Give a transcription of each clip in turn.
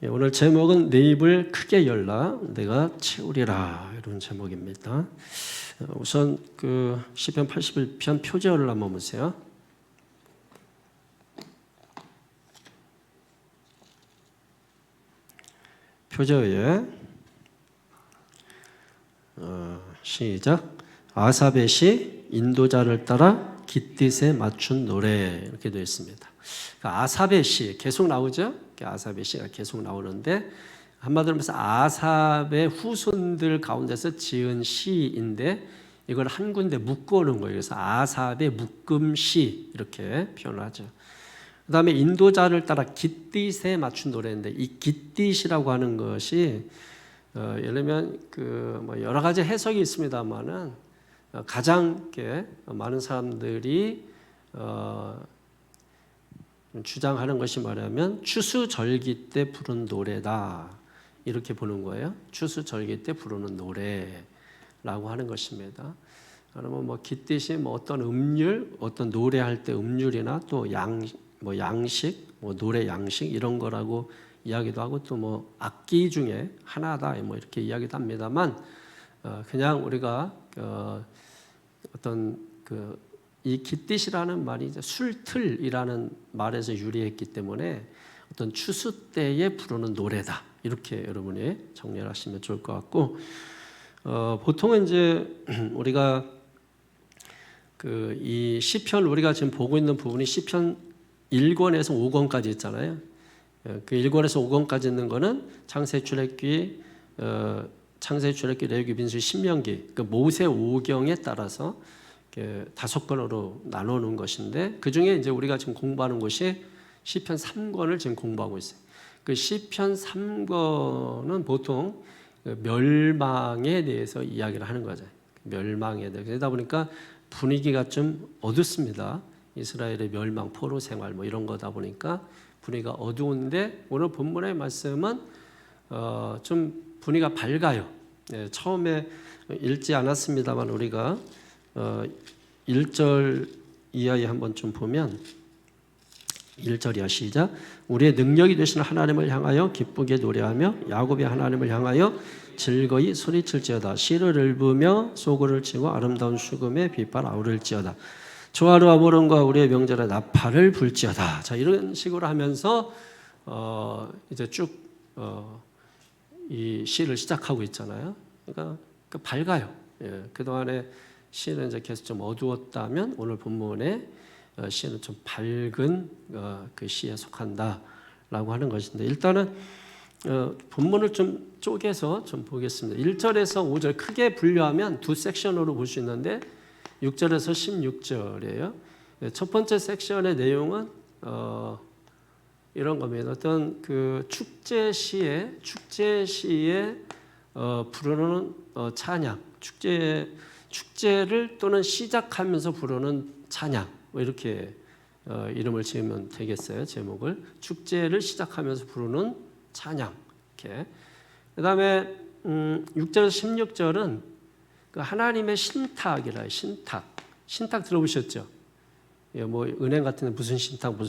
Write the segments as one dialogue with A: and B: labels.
A: 오늘 제목은 내 입을 크게 열라 내가 채우리라 이런 제목입니다. 우선 그 시편 81편 표제어를 한번 보세요. 표제어에 시작. 아삽의 시 인도자를 따라 깃딧에 맞춘 노래 이렇게 되어 있습니다. 그러니까 아삽의 시 계속 나오죠. 아삽의 시가 계속 나오는데 한마디로 말해서 아삽의 후손들 가운데서 지은 시인데 이걸 한 군데 묶어놓은 거예요. 그래서 아삽의 묶음시 이렇게 표현을 하죠. 그 다음에 인도자를 따라 깃딧에 맞춘 노래인데 이 깃딧이라고 하는 것이 예를 들면 뭐 여러 가지 해석이 있습니다만은 가장 많은 사람들이 주장하는 것이 뭐냐면 추수절기 때 부른 노래다 이렇게 보는 거예요. 추수절기 때 부르는 노래라고 하는 것입니다. 그러면 뭐 깃딧이 뭐 어떤 음률, 어떤 노래할 때 음률이나 또 양식, 뭐 노래 양식 이런 거라고 이야기도 하고 또 뭐 악기 중에 하나다 뭐 이렇게 이야기도 합니다만 그냥 우리가 어떤 이 깃딧이라는 말이 이제 술틀이라는 말에서 유래했기 때문에 어떤 추수 때에 부르는 노래다 이렇게 여러분이 정리를 하시면 좋을 것 같고 보통은 이제 우리가 이 시편 우리가 지금 보고 있는 부분이 시편 1권에서 5권까지 있잖아요. 그 1권에서 5권까지 있는 거는 창세 출애굽기 레위기 민수기 신명기 그 모세 오경에 따라서 5권으로 나누는 것인데 그 중에 이제 우리가 지금 공부하는 것이 시편 3권을 지금 공부하고 있어요. 그 시편 3권은 보통 멸망에 대해서 이야기를 하는 거죠. 멸망에 대해서. 그러다 보니까 분위기가 좀 어둡습니다. 이스라엘의 멸망, 포로 생활 뭐 이런 거다 보니까 분위기가 어두운데 오늘 본문의 말씀은 좀 분위기가 밝아요. 처음에 읽지 않았습니다만 우리가 1절 이하에 한번 좀 보면 1절 이하 시작. 우리의 능력이 되시는 하나님을 향하여 기쁘게 노래하며 야곱의 하나님을 향하여 즐거이 소리칠지어다. 시를 읊으며 소고를 치고 아름다운 수금에 빗발 아우를지어다. 조화로와 모름과 우리의 명절에 나팔을 불지어다. 자 이런 식으로 하면서 이제 쭉 이 시를 시작하고 있잖아요. 그러니까 밝아요. 그동안에 시는 이제 계속 좀 어두웠다면 오늘 본문에 시는 좀 밝은 그 시에 속한다라고 하는 것인데 일단은 본문을 좀 쪼개서 좀 보겠습니다. 1절에서 5절 크게 분류하면 두 섹션으로 볼 수 있는데 6절에서 16절이에요. 첫 번째 섹션의 내용은 이런 겁니다. 어떤 그 축제 시에 부르는 찬양, 축제를 또는 시작하면서 부르는 찬양, 뭐 이렇게 이름을 지으면 되겠어요. 제목을 축제를 시작하면서 부르는 찬양. 이렇게. 그다음에 6절에서 16절은 그 하나님의 신탁이라 신탁 들어보셨죠? 뭐 은행 같은 데 무슨 신탁 뭐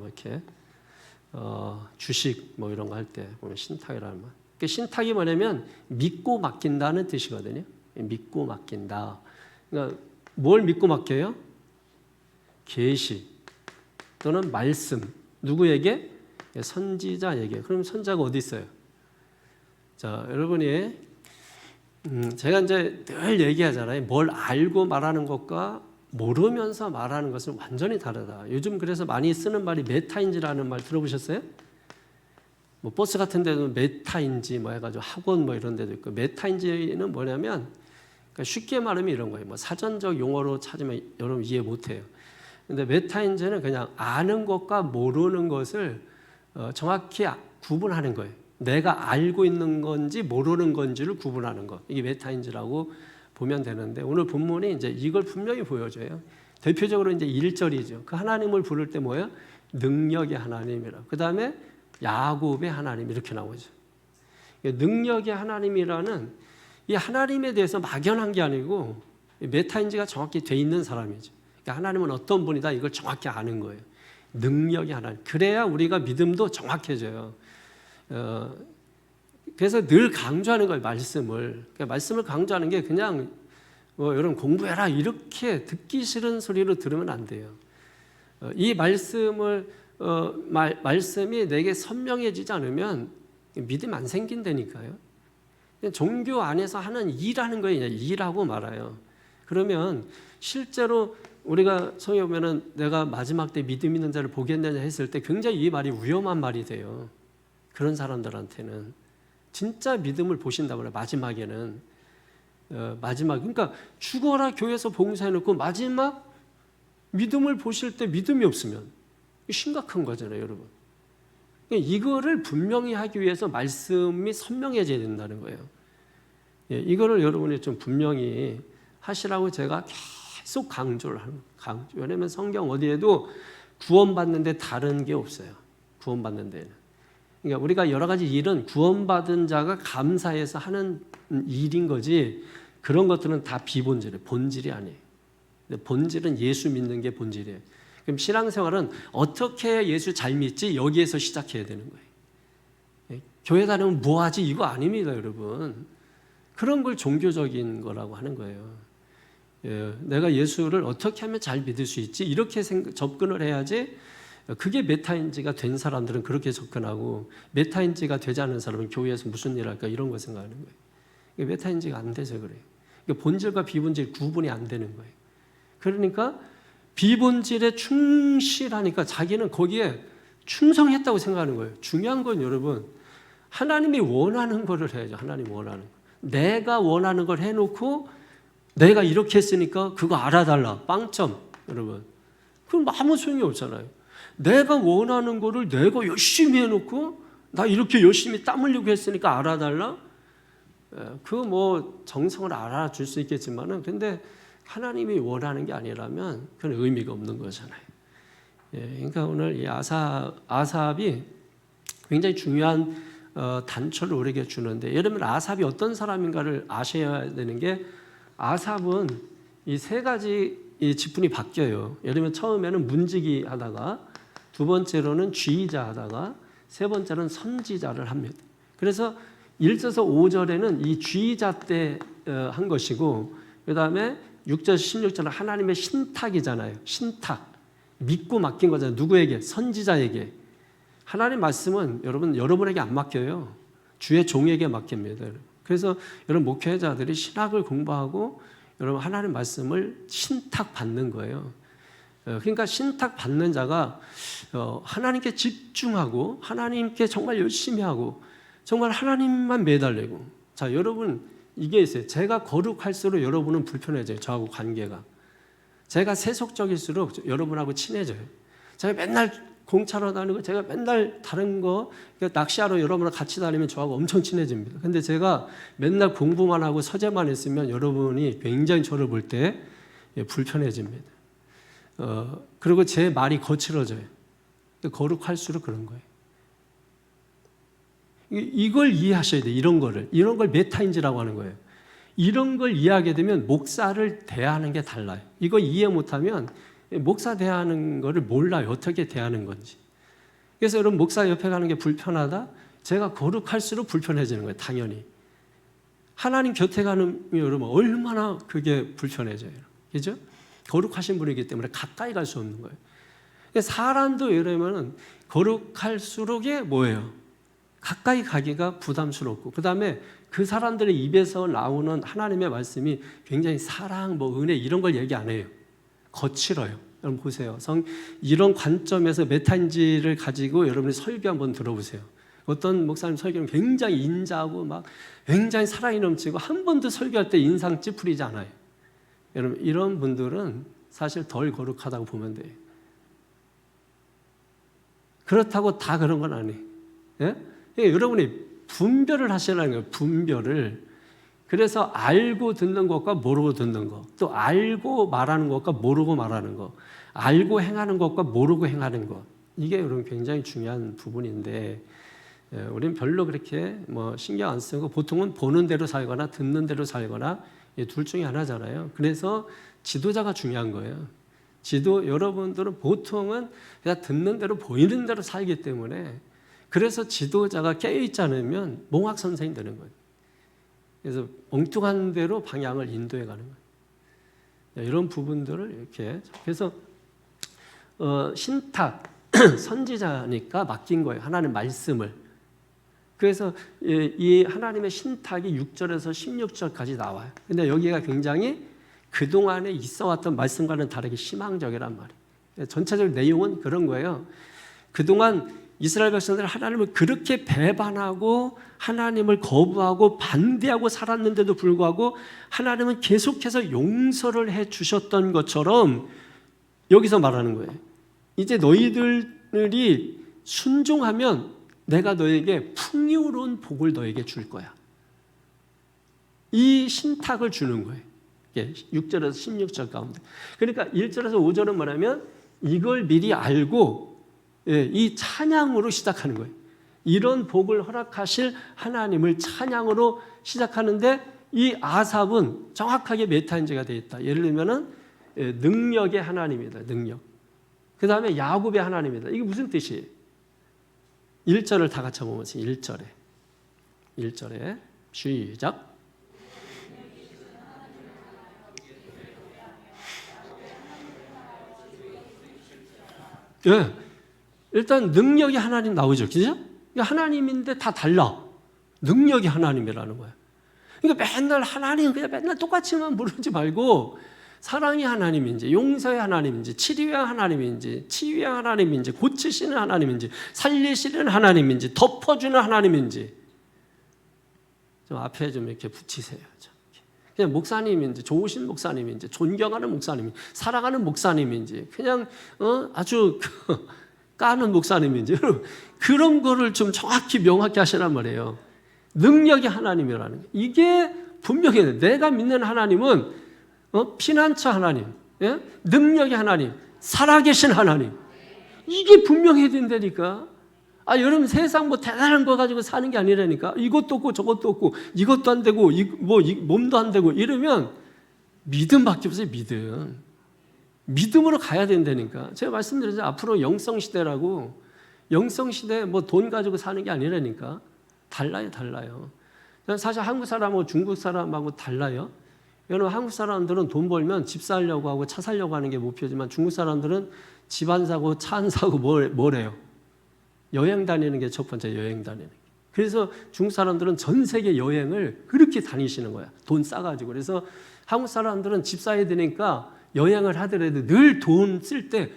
A: 이렇게 주식 뭐 이런 거 할 때 보면 신탁이라는 말. 그 신탁이 뭐냐면 믿고 맡긴다는 뜻이거든요. 믿고 맡긴다. 그러니까 뭘 믿고 맡겨요? 계시 또는 말씀. 누구에게? 선지자에게. 그럼 선지자가 어디 있어요? 자, 여러분이 제가 이제 늘 얘기하잖아요. 뭘 알고 말하는 것과 모르면서 말하는 것은 완전히 다르다. 요즘 그래서 많이 쓰는 말이 메타인지라는 말 들어보셨어요? 뭐 버스 같은 데도 메타인지 뭐 해가지고 학원 뭐 이런 데도 있고 메타인지는 뭐냐면 그러니까 쉽게 말하면 이런 거예요. 뭐 사전적 용어로 찾으면 여러분 이해 못해요. 근데 메타인지는 그냥 아는 것과 모르는 것을 정확히 구분하는 거예요. 내가 알고 있는 건지 모르는 건지를 구분하는 것. 이게 메타인지라고 보면 되는데 오늘 본문이 이제 이걸 분명히 보여줘요. 대표적으로 이제 1절이죠. 그 하나님을 부를 때 뭐예요? 능력의 하나님이라. 그 다음에 야곱의 하나님 이렇게 나오죠. 능력의 하나님이라는 이 하나님에 대해서 막연한 게 아니고 메타인지가 정확히 돼 있는 사람이죠. 그러니까 하나님은 어떤 분이다 이걸 정확히 아는 거예요. 능력의 하나님. 그래야 우리가 믿음도 정확해져요. 그래서 늘 강조하는 거예요. 말씀을 강조하는 게 그냥 여러분 공부해라 이렇게 듣기 싫은 소리로 들으면 안 돼요. 이 말씀이 내게 선명해지지 않으면 믿음 안 생긴다니까요. 종교 안에서 하는 일하는 거예요. 일하고 말아요. 그러면 실제로 우리가 성경에 보면은 내가 마지막 때 믿음 있는 자를 보겠느냐 했을 때 굉장히 이 말이 위험한 말이 돼요. 그런 사람들한테는 진짜 믿음을 보신다고 해요. 마지막에는 그러니까 죽어라 교회에서 봉사해놓고 마지막 믿음을 보실 때 믿음이 없으면 심각한 거잖아요, 여러분. 이거를 분명히 하기 위해서 말씀이 선명해져야 된다는 거예요. 이거를 여러분이 좀 분명히 하시라고 제가 계속 강조를 하는 거예요. 왜냐하면 성경 어디에도 구원받는데 다른 게 없어요. 구원받는 데는. 그러니까 우리가 여러 가지 일은 구원받은 자가 감사해서 하는 일인 거지 그런 것들은 다 비본질이에요. 본질이 아니에요. 본질은 예수 믿는 게 본질이에요. 그럼 신앙생활은 어떻게 예수 잘 믿지? 여기에서 시작해야 되는 거예요. 교회 다니면 뭐하지? 이거 아닙니다, 여러분. 그런 걸 종교적인 거라고 하는 거예요. 내가 예수를 어떻게 하면 잘 믿을 수 있지? 이렇게 접근을 해야지. 그게 메타인지가 된 사람들은 그렇게 접근하고 메타인지가 되지 않은 사람은 교회에서 무슨 일 할까 이런 거 생각하는 거예요. 메타인지가 안 돼서 그래요. 본질과 비본질 구분이 안 되는 거예요. 그러니까 비본질에 충실하니까 자기는 거기에 충성했다고 생각하는 거예요. 중요한 건 여러분 하나님이 원하는 거를 해야죠. 하나님이 원하는 거. 내가 원하는 걸 해놓고 내가 이렇게 했으니까 그거 알아달라. 빵점. 여러분 그럼 아무 소용이 없잖아요. 내가 원하는 거를 내가 열심히 해놓고 나 이렇게 열심히 땀 흘리고 했으니까 알아달라? 그 정성을 알아줄 수 있겠지만은 근데 하나님이 원하는 게 아니라면 그건 의미가 없는 거잖아요. 그러니까 오늘 이 아삽이 굉장히 중요한 단초를 우리에게 주는데 여러분 아삽이 어떤 사람인가를 아셔야 되는 게 아삽은 이 세 가지 이 직분이 바뀌어요. 예를 들면 처음에는 문지기 하다가 두 번째로는 쥐이자 하다가 세 번째는 선지자를 합니다. 그래서 1절에서 5절에는 이 쥐이자 때 한 것이고 그 다음에 6절 16절은 하나님의 신탁이잖아요. 신탁. 믿고 맡긴 거잖아요. 누구에게? 선지자에게. 하나님 말씀은 여러분에게 안 맡겨요. 주의 종에게 맡깁니다. 그래서 여러분 목회자들이 신학을 공부하고 여러분 하나님 말씀을 신탁 받는 거예요. 그러니까 신탁 받는 자가 하나님께 집중하고 하나님께 정말 열심히 하고 정말 하나님만 매달리고 자 여러분 이게 있어요. 제가 거룩할수록 여러분은 불편해져요. 저하고 관계가. 제가 세속적일수록 여러분하고 친해져요. 제가 맨날 공차로 다니고 제가 맨날 다른 거 낚시하러 여러분하고 같이 다니면 저하고 엄청 친해집니다. 근데 제가 맨날 공부만 하고 서재만 있으면 여러분이 굉장히 저를 볼 때 불편해집니다. 그리고 제 말이 거칠어져요. 거룩할수록 그런 거예요. 이걸 이해하셔야 돼요. 이런 걸 메타인지라고 하는 거예요. 이런 걸 이해하게 되면 목사를 대하는 게 달라요. 이거 이해 못하면 목사 대하는 거를 몰라요. 어떻게 대하는 건지. 그래서 여러분 목사 옆에 가는 게 불편하다? 제가 거룩할수록 불편해지는 거예요. 당연히. 하나님 곁에 가는 여러분 얼마나 그게 불편해져요. 그죠? 거룩하신 분이기 때문에 가까이 갈 수 없는 거예요. 사람도 이러면 거룩할수록에 뭐예요? 가까이 가기가 부담스럽고 그 다음에 그 사람들의 입에서 나오는 하나님의 말씀이 굉장히 사랑, 은혜 이런 걸 얘기 안 해요. 거칠어요. 여러분 보세요. 이런 관점에서 메타인지를 가지고 여러분이 설교 한번 들어보세요. 어떤 목사님 설교는 굉장히 인자하고 막 굉장히 사랑이 넘치고 한 번도 설교할 때 인상 찌푸리지 않아요. 여러분 이런 분들은 사실 덜 거룩하다고 보면 돼요. 그렇다고 다 그런 건 아니에요. 예? 여러분이 분별을 하시라는 거예요. 분별을. 그래서 알고 듣는 것과 모르고 듣는 것, 또 알고 말하는 것과 모르고 말하는 것, 알고 행하는 것과 모르고 행하는 것. 이게 여러분 굉장히 중요한 부분인데 우리는 별로 그렇게 신경 안 쓰고 보통은 보는 대로 살거나 듣는 대로 살거나 둘 중에 하나잖아요. 그래서 지도자가 중요한 거예요. 여러분들은 보통은 그냥 듣는 대로 보이는 대로 살기 때문에 그래서 지도자가 깨어있지 않으면 몽학 선생이 되는 거예요. 그래서 엉뚱한 대로 방향을 인도해 가는 거예요. 이런 부분들을 이렇게. 그래서 신탁, 선지자니까 맡긴 거예요. 하나님 말씀을. 그래서 이 하나님의 신탁이 6절에서 16절까지 나와요. 근데 여기가 굉장히 그동안에 있어왔던 말씀과는 다르게 희망적이란 말이에요. 전체적 내용은 그런 거예요. 그동안 이스라엘 백성들 하나님을 그렇게 배반하고 하나님을 거부하고 반대하고 살았는데도 불구하고 하나님은 계속해서 용서를 해 주셨던 것처럼 여기서 말하는 거예요. 이제 너희들이 순종하면 내가 너에게 풍요로운 복을 너에게 줄 거야. 이 신탁을 주는 거예요. 6절에서 16절 가운데. 그러니까 1절에서 5절은 뭐냐면 이걸 미리 알고 이 찬양으로 시작하는 거예요. 이런 복을 허락하실 하나님을 찬양으로 시작하는데 이 아삽은 정확하게 메타인지가 되어 있다. 예를 들면은 능력의 하나님이다. 능력. 그 다음에 야곱의 하나님이다. 이게 무슨 뜻이에요? 1절을 다 같이 보면서 1절에 시작. 예, 일단 능력이 하나님 나오죠. 그죠? 하나님인데 다 달라. 능력이 하나님이라는 거예요. 그러니까 맨날 하나님 그냥 맨날 똑같이만 부르지 말고 사랑이 하나님인지 용서의 하나님인지 치료의 하나님인지 치유의 하나님인지 고치시는 하나님인지 살리시는 하나님인지 덮어주는 하나님인지 좀 앞에 좀 이렇게 붙이세요. 그냥 목사님인지 좋으신 목사님인지 존경하는 목사님인지 사랑하는 목사님인지 그냥 아주 까는 목사님인지 그런 거를 좀 정확히 명확히 하시란 말이에요. 능력이 하나님이라는 게 이게 분명히 내가 믿는 하나님은 피난처 하나님, 예? 능력의 하나님, 살아계신 하나님 이게 분명해야 된다니까. 여러분 세상 뭐 대단한 거 가지고 사는 게 아니라니까. 이것도 없고 저것도 없고 이것도 안 되고 몸도 안 되고 이러면 믿음밖에 없어요. 믿음으로 가야 된다니까. 제가 말씀드렸죠. 앞으로 영성 시대라고. 영성 시대 뭐 돈 가지고 사는 게 아니라니까. 달라요. 사실 한국 사람하고 중국 사람하고 달라요. 여러분 한국 사람들은 돈 벌면 집 사려고 하고 차 사려고 하는 게 목표지만 중국 사람들은 집 안 사고 차 안 사고 뭐래요? 여행 다니는 게 첫 번째 여행 다니는 게. 그래서 중국 사람들은 전 세계 여행을 그렇게 다니시는 거야. 돈 싸가지고. 그래서 한국 사람들은 집 사야 되니까 여행을 하더라도 늘 돈 쓸 때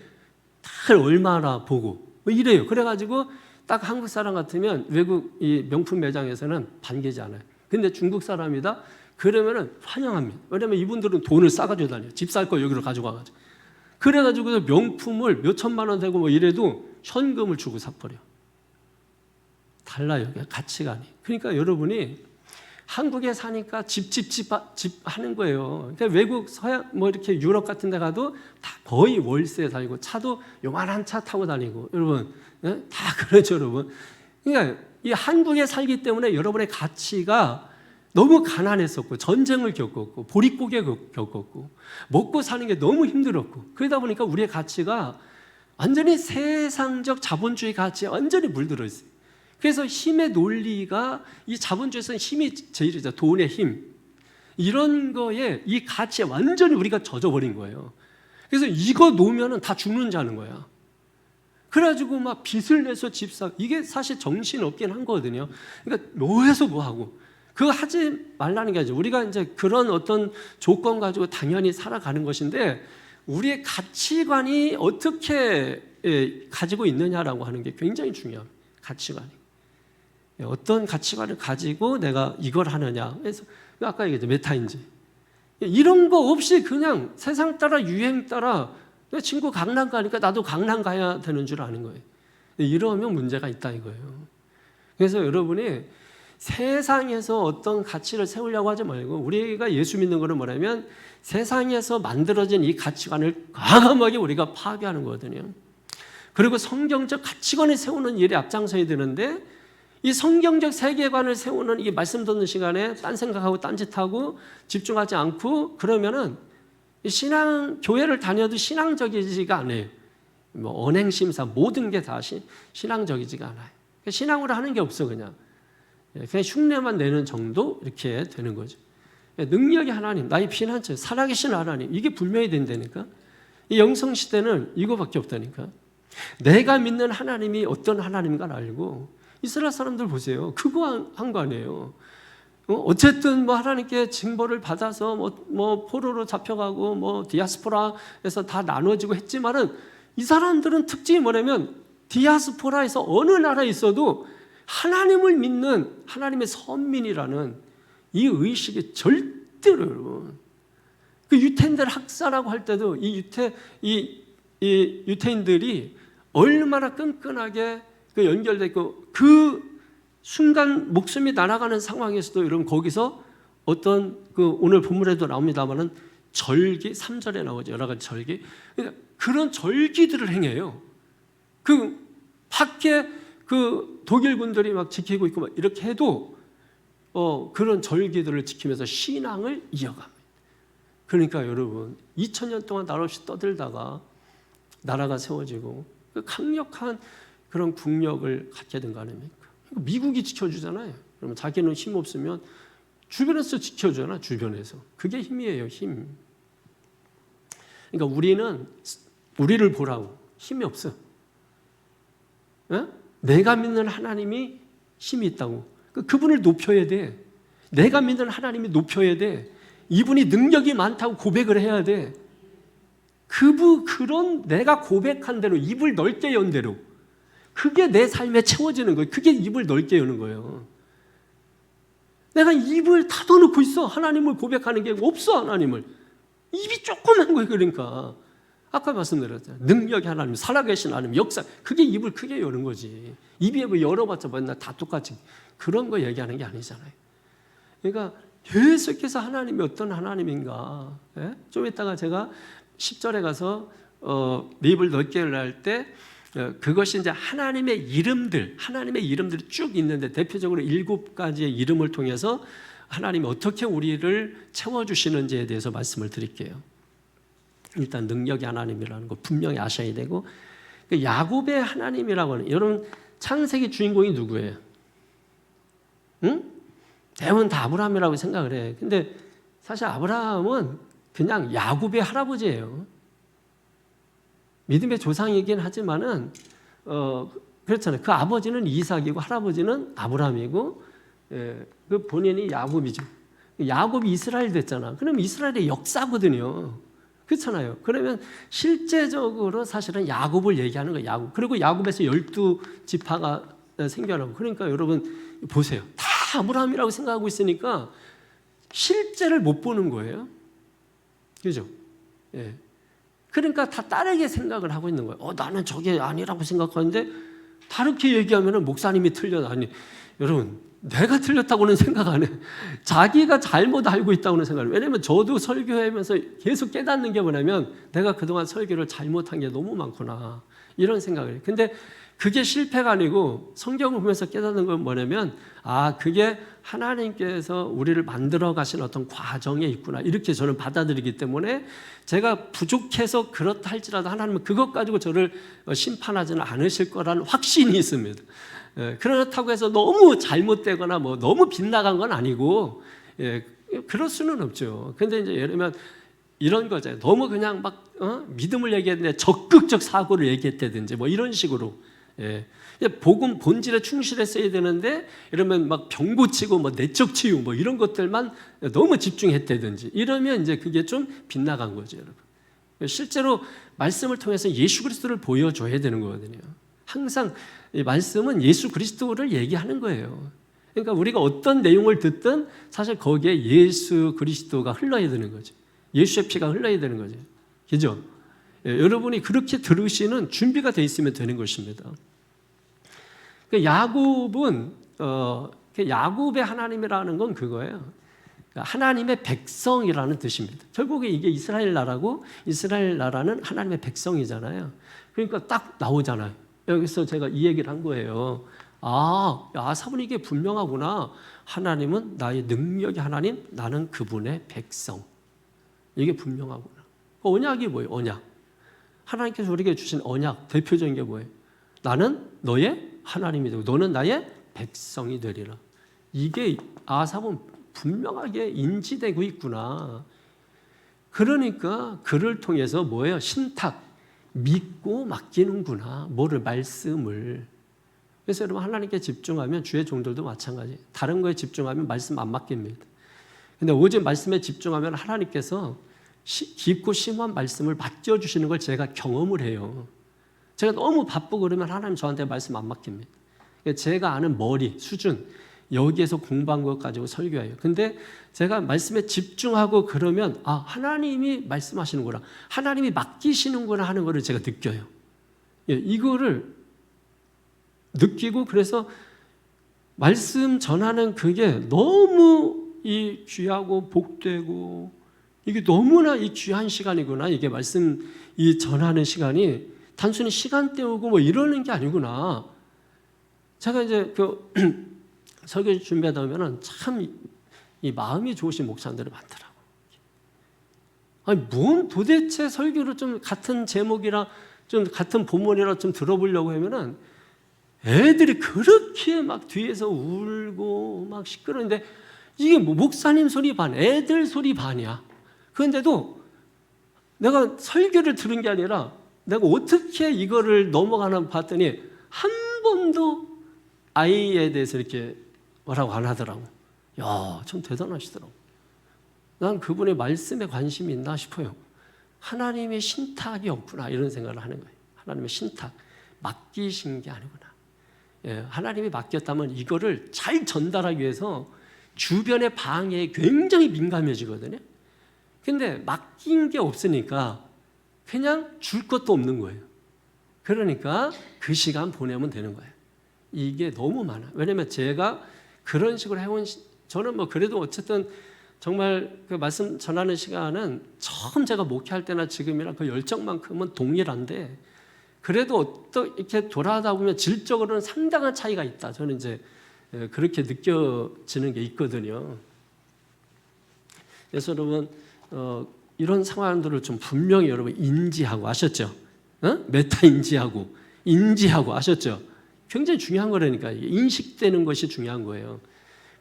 A: 다 얼마나 보고 뭐 이래요. 그래가지고 딱 한국 사람 같으면 외국 이 명품 매장에서는 반기지 않아요. 근데 중국 사람이다? 그러면은 환영합니다. 왜냐면 이분들은 돈을 싸가지고 다녀요. 집 살 거 여기로 가져가가지고. 그래가지고 명품을 몇 천만 원 되고 뭐 이래도 현금을 주고 사버려. 달라요. 가치관이. 그러니까 여러분이 한국에 사니까 집 하는 거예요. 그러니까 외국 서양 뭐 이렇게 유럽 같은 데 가도 다 거의 월세에 다니고 차도 요만한 차 타고 다니고 여러분 다 그러죠, 여러분. 그러니까 이 한국에 살기 때문에 여러분의 가치가 너무 가난했었고 전쟁을 겪었고 보릿고개 겪었고 먹고 사는 게 너무 힘들었고 그러다 보니까 우리의 가치가 완전히 세상적 자본주의 가치에 완전히 물들어 있어요. 그래서 힘의 논리가 이 자본주의에서는 힘이 제일이죠. 돈의 힘. 이런 거에 이 가치에 완전히 우리가 젖어버린 거예요. 그래서 이거 놓으면 다 죽는 자는 거야. 그래가지고 막 빚을 내서 집 사. 이게 사실 정신없긴 한 거거든요. 그러니까 뭐해서 뭐하고. 그거 하지 말라는 게 아니죠. 우리가 이제 그런 어떤 조건 가지고 당연히 살아가는 것인데 우리의 가치관이 어떻게 가지고 있느냐라고 하는 게 굉장히 중요합니다. 가치관이. 어떤 가치관을 가지고 내가 이걸 하느냐. 그래서 아까 얘기했죠. 메타인지. 이런 거 없이 그냥 세상 따라 유행 따라 친구 강남 가니까 나도 강남 가야 되는 줄 아는 거예요. 이러면 문제가 있다 이거예요. 그래서 여러분이 세상에서 어떤 가치를 세우려고 하지 말고 우리가 예수 믿는 거는 뭐냐면 세상에서 만들어진 이 가치관을 과감하게 우리가 파괴하는 거거든요. 그리고 성경적 가치관을 세우는 일에 앞장서야 되는데 이 성경적 세계관을 세우는 이 말씀 듣는 시간에 딴 생각하고 딴짓하고 집중하지 않고 그러면은 교회를 다녀도 신앙적이지가 않아요. 뭐 언행심사 모든 게 다 신앙적이지가 않아요. 신앙으로 하는 게 없어 그냥 흉내만 내는 정도 이렇게 되는 거죠. 능력이 하나님, 나의 피난처, 살아계신 하나님 이게 분명히 된다니까. 이 영성 시대는 이거밖에 없다니까. 내가 믿는 하나님이 어떤 하나님인가 알고 이스라엘 사람들 보세요. 그거 한 거 아니에요. 어쨌든 뭐 하나님께 징벌을 받아서 뭐 포로로 잡혀가고 뭐 디아스포라에서 다 나눠지고 했지만은 이 사람들은 특징이 뭐냐면 디아스포라에서 어느 나라에 있어도 하나님을 믿는 하나님의 선민이라는 이 의식이 절대로 그 유태인들 학살하고 할 때도 이 유태인들이 얼마나 끈끈하게 그 연결돼 있고 그 순간 목숨이 날아가는 상황에서도 여러분 거기서 어떤 그 오늘 본문에도 나옵니다만은 절기 3절에 나오죠. 여러 가지 절기. 그러니까 그런 절기들을 행해요. 그 밖에 그 독일 군들이 막 지키고 있고 막 이렇게 해도 그런 절기들을 지키면서 신앙을 이어갑니다. 그러니까 여러분 2000년 동안 나라 없이 떠들다가 나라가 세워지고 그 강력한 그런 국력을 갖게 된 거 아닙니까? 미국이 지켜주잖아요. 그러면 자기는 힘 없으면 주변에서 지켜주잖아. 주변에서. 그게 힘이에요. 힘. 그러니까 우리를 보라고. 힘이 없어. 에? 내가 믿는 하나님이 힘이 있다고. 그분을 높여야 돼. 내가 믿는 하나님이 높여야 돼. 이분이 능력이 많다고 고백을 해야 돼. 그런 내가 고백한 대로 입을 넓게 연 대로 그게 내 삶에 채워지는 거예요. 그게 입을 넓게 여는 거예요. 내가 입을 닫아놓고 있어. 하나님을 고백하는 게 없어. 하나님을. 입이 조그만 거예요. 그러니까 아까 말씀드렸잖아요. 능력이 하나님, 살아계신 하나님, 역사. 그게 입을 크게 여는 거지. 입이 뭐 열어봤자 맨날 다 똑같이 그런 거 얘기하는 게 아니잖아요. 그러니까 계속해서 하나님이 어떤 하나님인가. 예? 좀 이따가 제가 10절에 가서 내 입을 넓게 열라 할 때 그것이 이제 하나님의 이름들이 쭉 있는데 대표적으로 7가지의 이름을 통해서 하나님이 어떻게 우리를 채워주시는지에 대해서 말씀을 드릴게요. 일단 능력의 하나님이라는 거 분명히 아셔야 되고 야곱의 하나님이라고 하는 여러분 창세기 주인공이 누구예요? 응? 대부분 다 아브라함이라고 생각을 해. 근데 사실 아브라함은 그냥 야곱의 할아버지예요. 믿음의 조상이긴 하지만은 그렇잖아요. 그 아버지는 이삭이고 할아버지는 아브라함이고 그 본인이 야곱이죠. 야곱이 이스라엘 됐잖아. 그럼 이스라엘의 역사거든요. 그렇잖아요. 그러면 실제적으로 사실은 야곱을 얘기하는 거예요. 야곱. 그리고 야곱에서 12지파가 생겨나고 그러니까 여러분 보세요. 다 아브라함이라고 생각하고 있으니까 실제를 못 보는 거예요. 그죠? 예. 그러니까 다 다르게 생각을 하고 있는 거예요. 나는 저게 아니라고 생각하는데 다르게 얘기하면 목사님이 틀려. 아니, 여러분 내가 틀렸다고는 생각 안 해. 자기가 잘못 알고 있다고는 생각을 해요. 왜냐하면 저도 설교하면서 계속 깨닫는 게 뭐냐면 내가 그동안 설교를 잘못한 게 너무 많구나 이런 생각을 해요. 근데 그게 실패가 아니고 성경을 보면서 깨닫는 건 뭐냐면 그게 하나님께서 우리를 만들어 가신 어떤 과정에 있구나 이렇게 저는 받아들이기 때문에 제가 부족해서 그렇다 할지라도 하나님은 그것 가지고 저를 심판하지는 않으실 거라는 확신이 있습니다. 그렇다고 해서 너무 잘못되거나 뭐 너무 빗나간 건 아니고 그럴 수는 없죠. 근데 이제 예를 들면 이런 거잖아요. 너무 그냥 막 믿음을 얘기했는데 적극적 사고를 얘기했다든지 뭐 이런 식으로 복음 본질에 충실했어야 되는데 이러면 막 병 고치고 뭐 내적 치유 뭐 이런 것들만 너무 집중했다든지 이러면 이제 그게 좀 빗나간 거죠, 여러분. 실제로 말씀을 통해서 예수 그리스도를 보여줘야 되는 거거든요. 항상 이 말씀은 예수 그리스도를 얘기하는 거예요. 그러니까 우리가 어떤 내용을 듣든 사실 거기에 예수 그리스도가 흘러야 되는 거죠. 예수의 피가 흘러야 되는 거죠. 그죠? 여러분이 그렇게 들으시는 준비가 돼 있으면 되는 것입니다. 야곱은 야곱의 하나님이라는 건 그거예요. 하나님의 백성이라는 뜻입니다. 결국에 이게 이스라엘 나라고 이스라엘 나라는 하나님의 백성이잖아요. 그러니까 딱 나오잖아요. 여기서 제가 이 얘기를 한 거예요. 아사분 이게 분명하구나. 하나님은 나의 능력의 하나님, 나는 그분의 백성. 이게 분명하구나. 언약이 뭐예요? 언약. 하나님께서 우리에게 주신 언약 대표적인 게 뭐예요? 나는 너의 하나님이 되고 너는 나의 백성이 되리라. 이게 아삽은 분명하게 인지되고 있구나. 그러니까 그를 통해서 뭐예요? 신탁, 믿고 맡기는구나. 뭐를? 말씀을. 그래서 여러분 하나님께 집중하면 주의 종들도 마찬가지예요. 다른 거에 집중하면 말씀 안 맡깁니다. 근데 오직 말씀에 집중하면 하나님께서 깊고 심한 말씀을 맡겨주시는 걸 제가 경험을 해요. 제가 너무 바쁘고 그러면 하나님 저한테 말씀 안 맡깁니다. 제가 아는 머리, 수준, 여기에서 공부한 것 가지고 설교해요. 근데 제가 말씀에 집중하고 그러면 아, 하나님이 말씀하시는구나. 하나님이 맡기시는구나 하는 것을 제가 느껴요. 예, 이거를 느끼고 그래서 말씀 전하는 그게 너무 이 귀하고 복되고 이게 너무나 이 귀한 시간이구나. 이게 말씀 이 전하는 시간이 단순히 시간 때우고 뭐 이러는 게 아니구나. 제가 이제 그 설교 준비하다 보면은 참 이 마음이 좋으신 목사님들이 많더라고. 아니, 뭔 도대체 설교를 좀 같은 제목이라 좀 같은 본문이라 좀 들어보려고 하면은 애들이 그렇게 막 뒤에서 울고 막 시끄러운데 이게 뭐 목사님 소리 반, 애들 소리 반이야. 그런데도 내가 설교를 들은 게 아니라 내가 어떻게 이거를 넘어가나 봤더니 한 번도 아이에 대해서 이렇게 뭐라고 안 하더라고. 야, 참 대단하시더라고. 난 그분의 말씀에 관심이 있나 싶어요. 하나님의 신탁이 없구나 이런 생각을 하는 거예요. 하나님의 신탁, 맡기신 게 아니구나. 예, 하나님이 맡겼다면 이거를 잘 전달하기 위해서 주변의 방해에 굉장히 민감해지거든요. 근데 맡긴 게 없으니까 그냥 줄 것도 없는 거예요. 그러니까 그 시간 보내면 되는 거예요. 이게 너무 많아요. 왜냐하면 제가 그런 식으로 해온 저는 뭐 그래도 어쨌든 정말 그 말씀 전하는 시간은 처음 제가 목회할 때나 지금이랑 그 열정만큼은 동일한데 그래도 이렇게 돌아다 보면 질적으로는 상당한 차이가 있다. 저는 이제 그렇게 느껴지는 게 있거든요. 그래서 여러분 이런 상황들을 좀 분명히 여러분 인지하고 아셨죠? 메타 인지하고 아셨죠? 굉장히 중요한 거라니까. 인식되는 것이 중요한 거예요.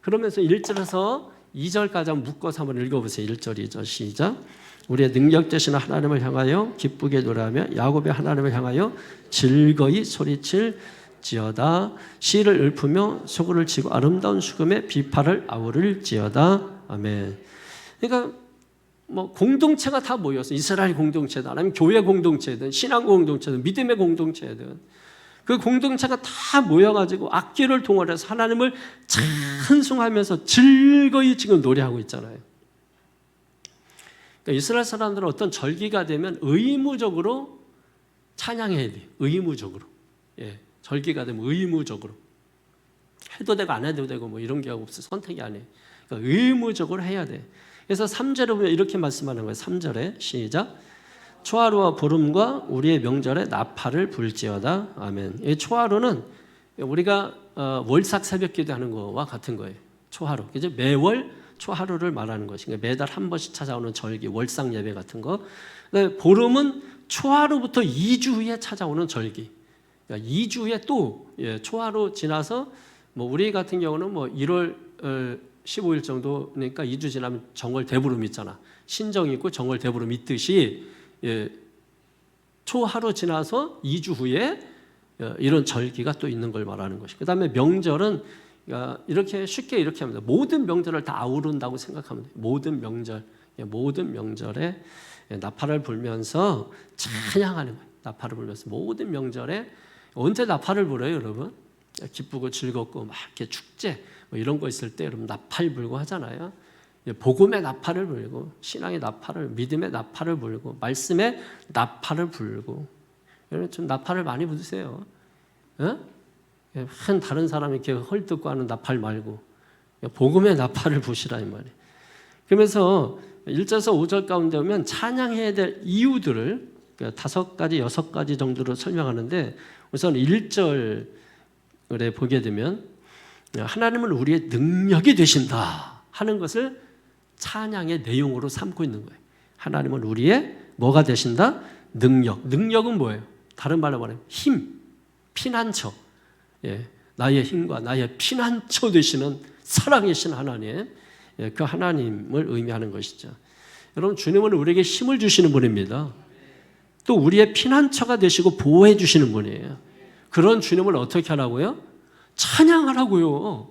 A: 그러면서 1절에서 2절까지 한번 묶어서 한번 읽어보세요. 1절, 2절 시작. 우리의 능력 되시는 하나님을 향하여 기쁘게 노래하며 야곱의 하나님을 향하여 즐거이 소리칠지어다. 시를 읊으며 소구를 치고 아름다운 수금에 비파를 아우를지어다. 아멘. 그러니까 뭐 공동체가 다 모여서 이스라엘 공동체든 아니면 교회 공동체든 신앙 공동체든 믿음의 공동체든 그 공동체가 다 모여가지고 악기를 동원해서 하나님을 찬송하면서 즐거이 지금 노래하고 있잖아요. 그러니까 이스라엘 사람들은 어떤 절기가 되면 의무적으로 찬양해야 돼요. 의무적으로. 예, 절기가 되면 의무적으로. 해도 되고 안 해도 되고 뭐 이런 게 없어요. 선택이 아니에요. 그러니까 의무적으로 해야 돼. 그래서 3절에 보면 이렇게 말씀하는 거예요. 3절에 시작. 초하루와 보름과 우리의 명절에 나팔을 불지어다. 아멘. 이 초하루는 우리가 월삭 새벽기도 하는 거와 같은 거예요. 초하루. 그죠? 매월 초하루를 말하는 것이 매달 한 번씩 찾아오는 절기, 월삭 예배 같은 거. 보름은 초하루부터 2주 후에 찾아오는 절기. 그러니까 2주 후에 또 초하루 지나서 뭐 우리 같은 경우는 뭐 1월 15일 정도니까 2주 지나면 정월 대보름 있잖아. 신정 있고 정월 대보름 있듯이 초하루 지나서 2주 후에 이런 절기가 또 있는 걸 말하는 것이. 그 다음에 명절은 이렇게 쉽게 이렇게 합니다. 모든 명절을 다 아우른다고 생각하면 돼요. 모든 명절에 나팔을 불면서 찬양하는 거예요. 나팔을 불면서 모든 명절에 언제 나팔을 불어요, 여러분? 기쁘고 즐겁고 막 이렇게 축제 뭐 이런 거 있을 때 여러분 나팔 불고 하잖아요. 복음의 나팔을 불고 신앙의 나팔을 믿음의 나팔을 불고 말씀의 나팔을 불고 여러분 좀 나팔을 많이 부르세요. 한 다른 사람이 이렇게 헐뜯고 하는 나팔 말고 복음의 나팔을 부시라 이 말이에요. 그러면서 1절에서 5절 가운데 오면 찬양해야 될 이유들을 5가지, 6가지 정도로 설명하는데 우선 1절에 보게 되면 하나님은 우리의 능력이 되신다 하는 것을 찬양의 내용으로 삼고 있는 거예요. 하나님은 우리의 뭐가 되신다? 능력. 능력은 뭐예요? 다른 말로 말하면 힘, 피난처. 나의 힘과 나의 피난처 되시는 살아계신 하나님, 그 하나님을 의미하는 것이죠. 여러분, 주님은 우리에게 힘을 주시는 분입니다. 또 우리의 피난처가 되시고 보호해 주시는 분이에요. 그런 주님을 어떻게 하라고요? 찬양하라고요.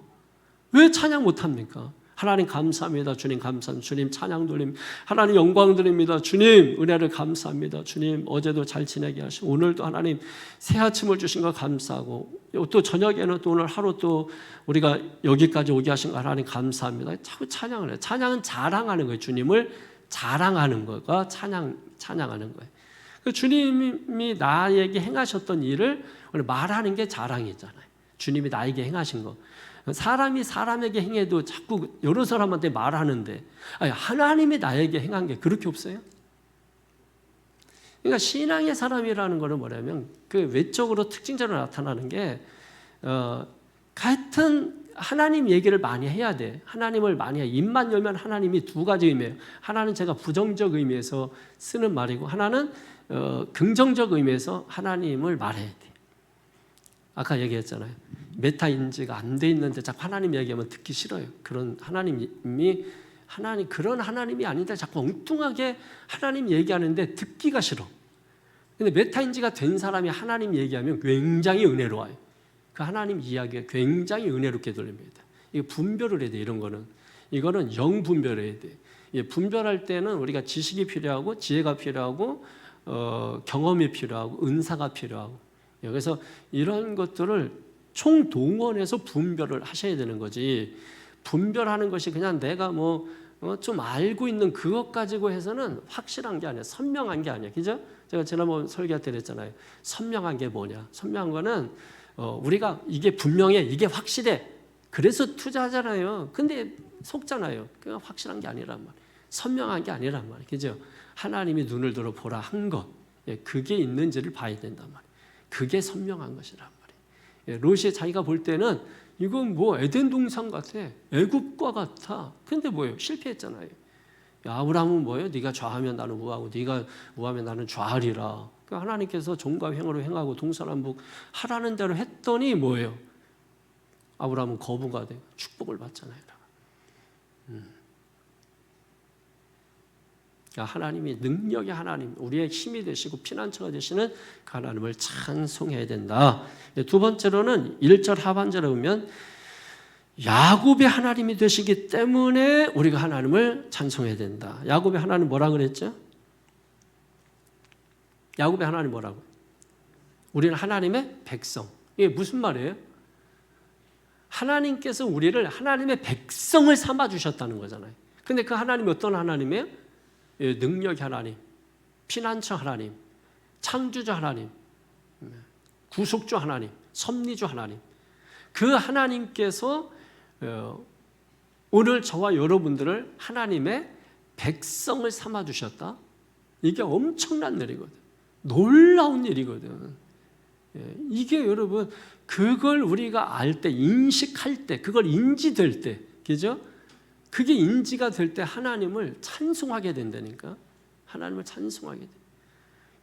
A: 왜 찬양 못합니까? 하나님 감사합니다. 주님 감사합니다. 주님 찬양 돌립니다. 하나님 영광 드립니다. 주님 은혜를 감사합니다. 주님 어제도 잘 지내게 하시고 오늘도 하나님 새 아침을 주신 거 감사하고 또 저녁에는 또 오늘 하루 또 우리가 여기까지 오게 하신 거 하나님 감사합니다. 자꾸 찬양을 해요. 찬양은 자랑하는 거예요. 주님을 자랑하는 거가 찬양하는 거예요. 주님이 나에게 행하셨던 일을 말하는 게 자랑이잖아요. 주님이 나에게 행하신 거. 사람이 사람에게 행해도 자꾸 여러 사람한테 말하는데 하나님이 나에게 행한 게 그렇게 없어요? 그러니까 신앙의 사람이라는 것은 뭐냐면 그 외적으로 특징적으로 나타나는 게 같은 하나님 얘기를 많이 해야 돼. 하나님을 많이 해. 입만 열면 하나님이 두 가지 의미예요. 하나는 제가 부정적 의미에서 쓰는 말이고 하나는 긍정적 의미에서 하나님을 말해야 돼. 아까 얘기했잖아요. 메타 인지가 안 돼 있는데 자꾸 하나님 얘기하면 듣기 싫어요. 그런 하나님이 그런 하나님이 아닌데 자꾸 엉뚱하게 하나님 얘기하는데 듣기가 싫어. 근데 메타 인지가 된 사람이 하나님 얘기하면 굉장히 은혜로워요. 그 하나님 이야기가 굉장히 은혜롭게 들립니다. 이거 분별을 해야 돼. 이거는 영 분별해야 돼. 분별할 때는 우리가 지식이 필요하고 지혜가 필요하고 경험이 필요하고 은사가 필요하고 그래서 이런 것들을 총동원해서 분별을 하셔야 되는 거지. 분별하는 것이 그냥 내가 좀 알고 있는 그것 가지고 해서는 확실한 게 아니야. 선명한 게 아니야. 그죠? 제가 지난번 설교할 때 그랬잖아요. 선명한 게 뭐냐? 선명한 거는 우리가 이게 분명해, 이게 확실해. 그래서 투자하잖아요. 근데 속잖아요. 그냥 확실한 게 아니란 말이에요. 선명한 게 아니란 말이에요. 그죠? 하나님이 눈을 들어 보라 한 것, 그게 있는지를 봐야 된단 말이에요. 그게 선명한 것이란 말이에요. 롯이 자기가 볼 때는 이건 에덴 동산 같아. 애굽과 같아. 근데 뭐예요? 실패했잖아요. 아브라함은 뭐예요? 네가 좌하면 나는 우하고 네가 우하면 나는 좌하리라. 그러니까 하나님께서 종과 행으로 행하고 동서남북 하라는 대로 했더니 뭐예요? 아브라함은 거부가 돼. 축복을 받잖아요. 하나님이 능력의 하나님, 우리의 힘이 되시고 피난처가 되시는 그 하나님을 찬송해야 된다. 두 번째로는 1절 하반절에 보면 야곱의 하나님이 되시기 때문에 우리가 하나님을 찬송해야 된다. 야곱의 하나님 뭐라 그랬죠? 야곱의 하나님 뭐라고? 우리는 하나님의 백성. 이게 무슨 말이에요? 하나님께서 우리를 하나님의 백성을 삼아 주셨다는 거잖아요. 근데 그 하나님이 어떤 하나님이에요? 능력의 하나님, 피난처 하나님, 창조주 하나님, 구속주 하나님, 섭리주 하나님. 그 하나님께서 오늘 저와 여러분들을 하나님의 백성을 삼아 주셨다. 이게 엄청난 일이거든. 놀라운 일이거든. 이게 여러분 그걸 우리가 알 때, 인식할 때, 그걸 인지될 때, 그죠? 그게 인지가 될 때 하나님을 찬송하게 된다니까. 하나님을 찬송하게 돼.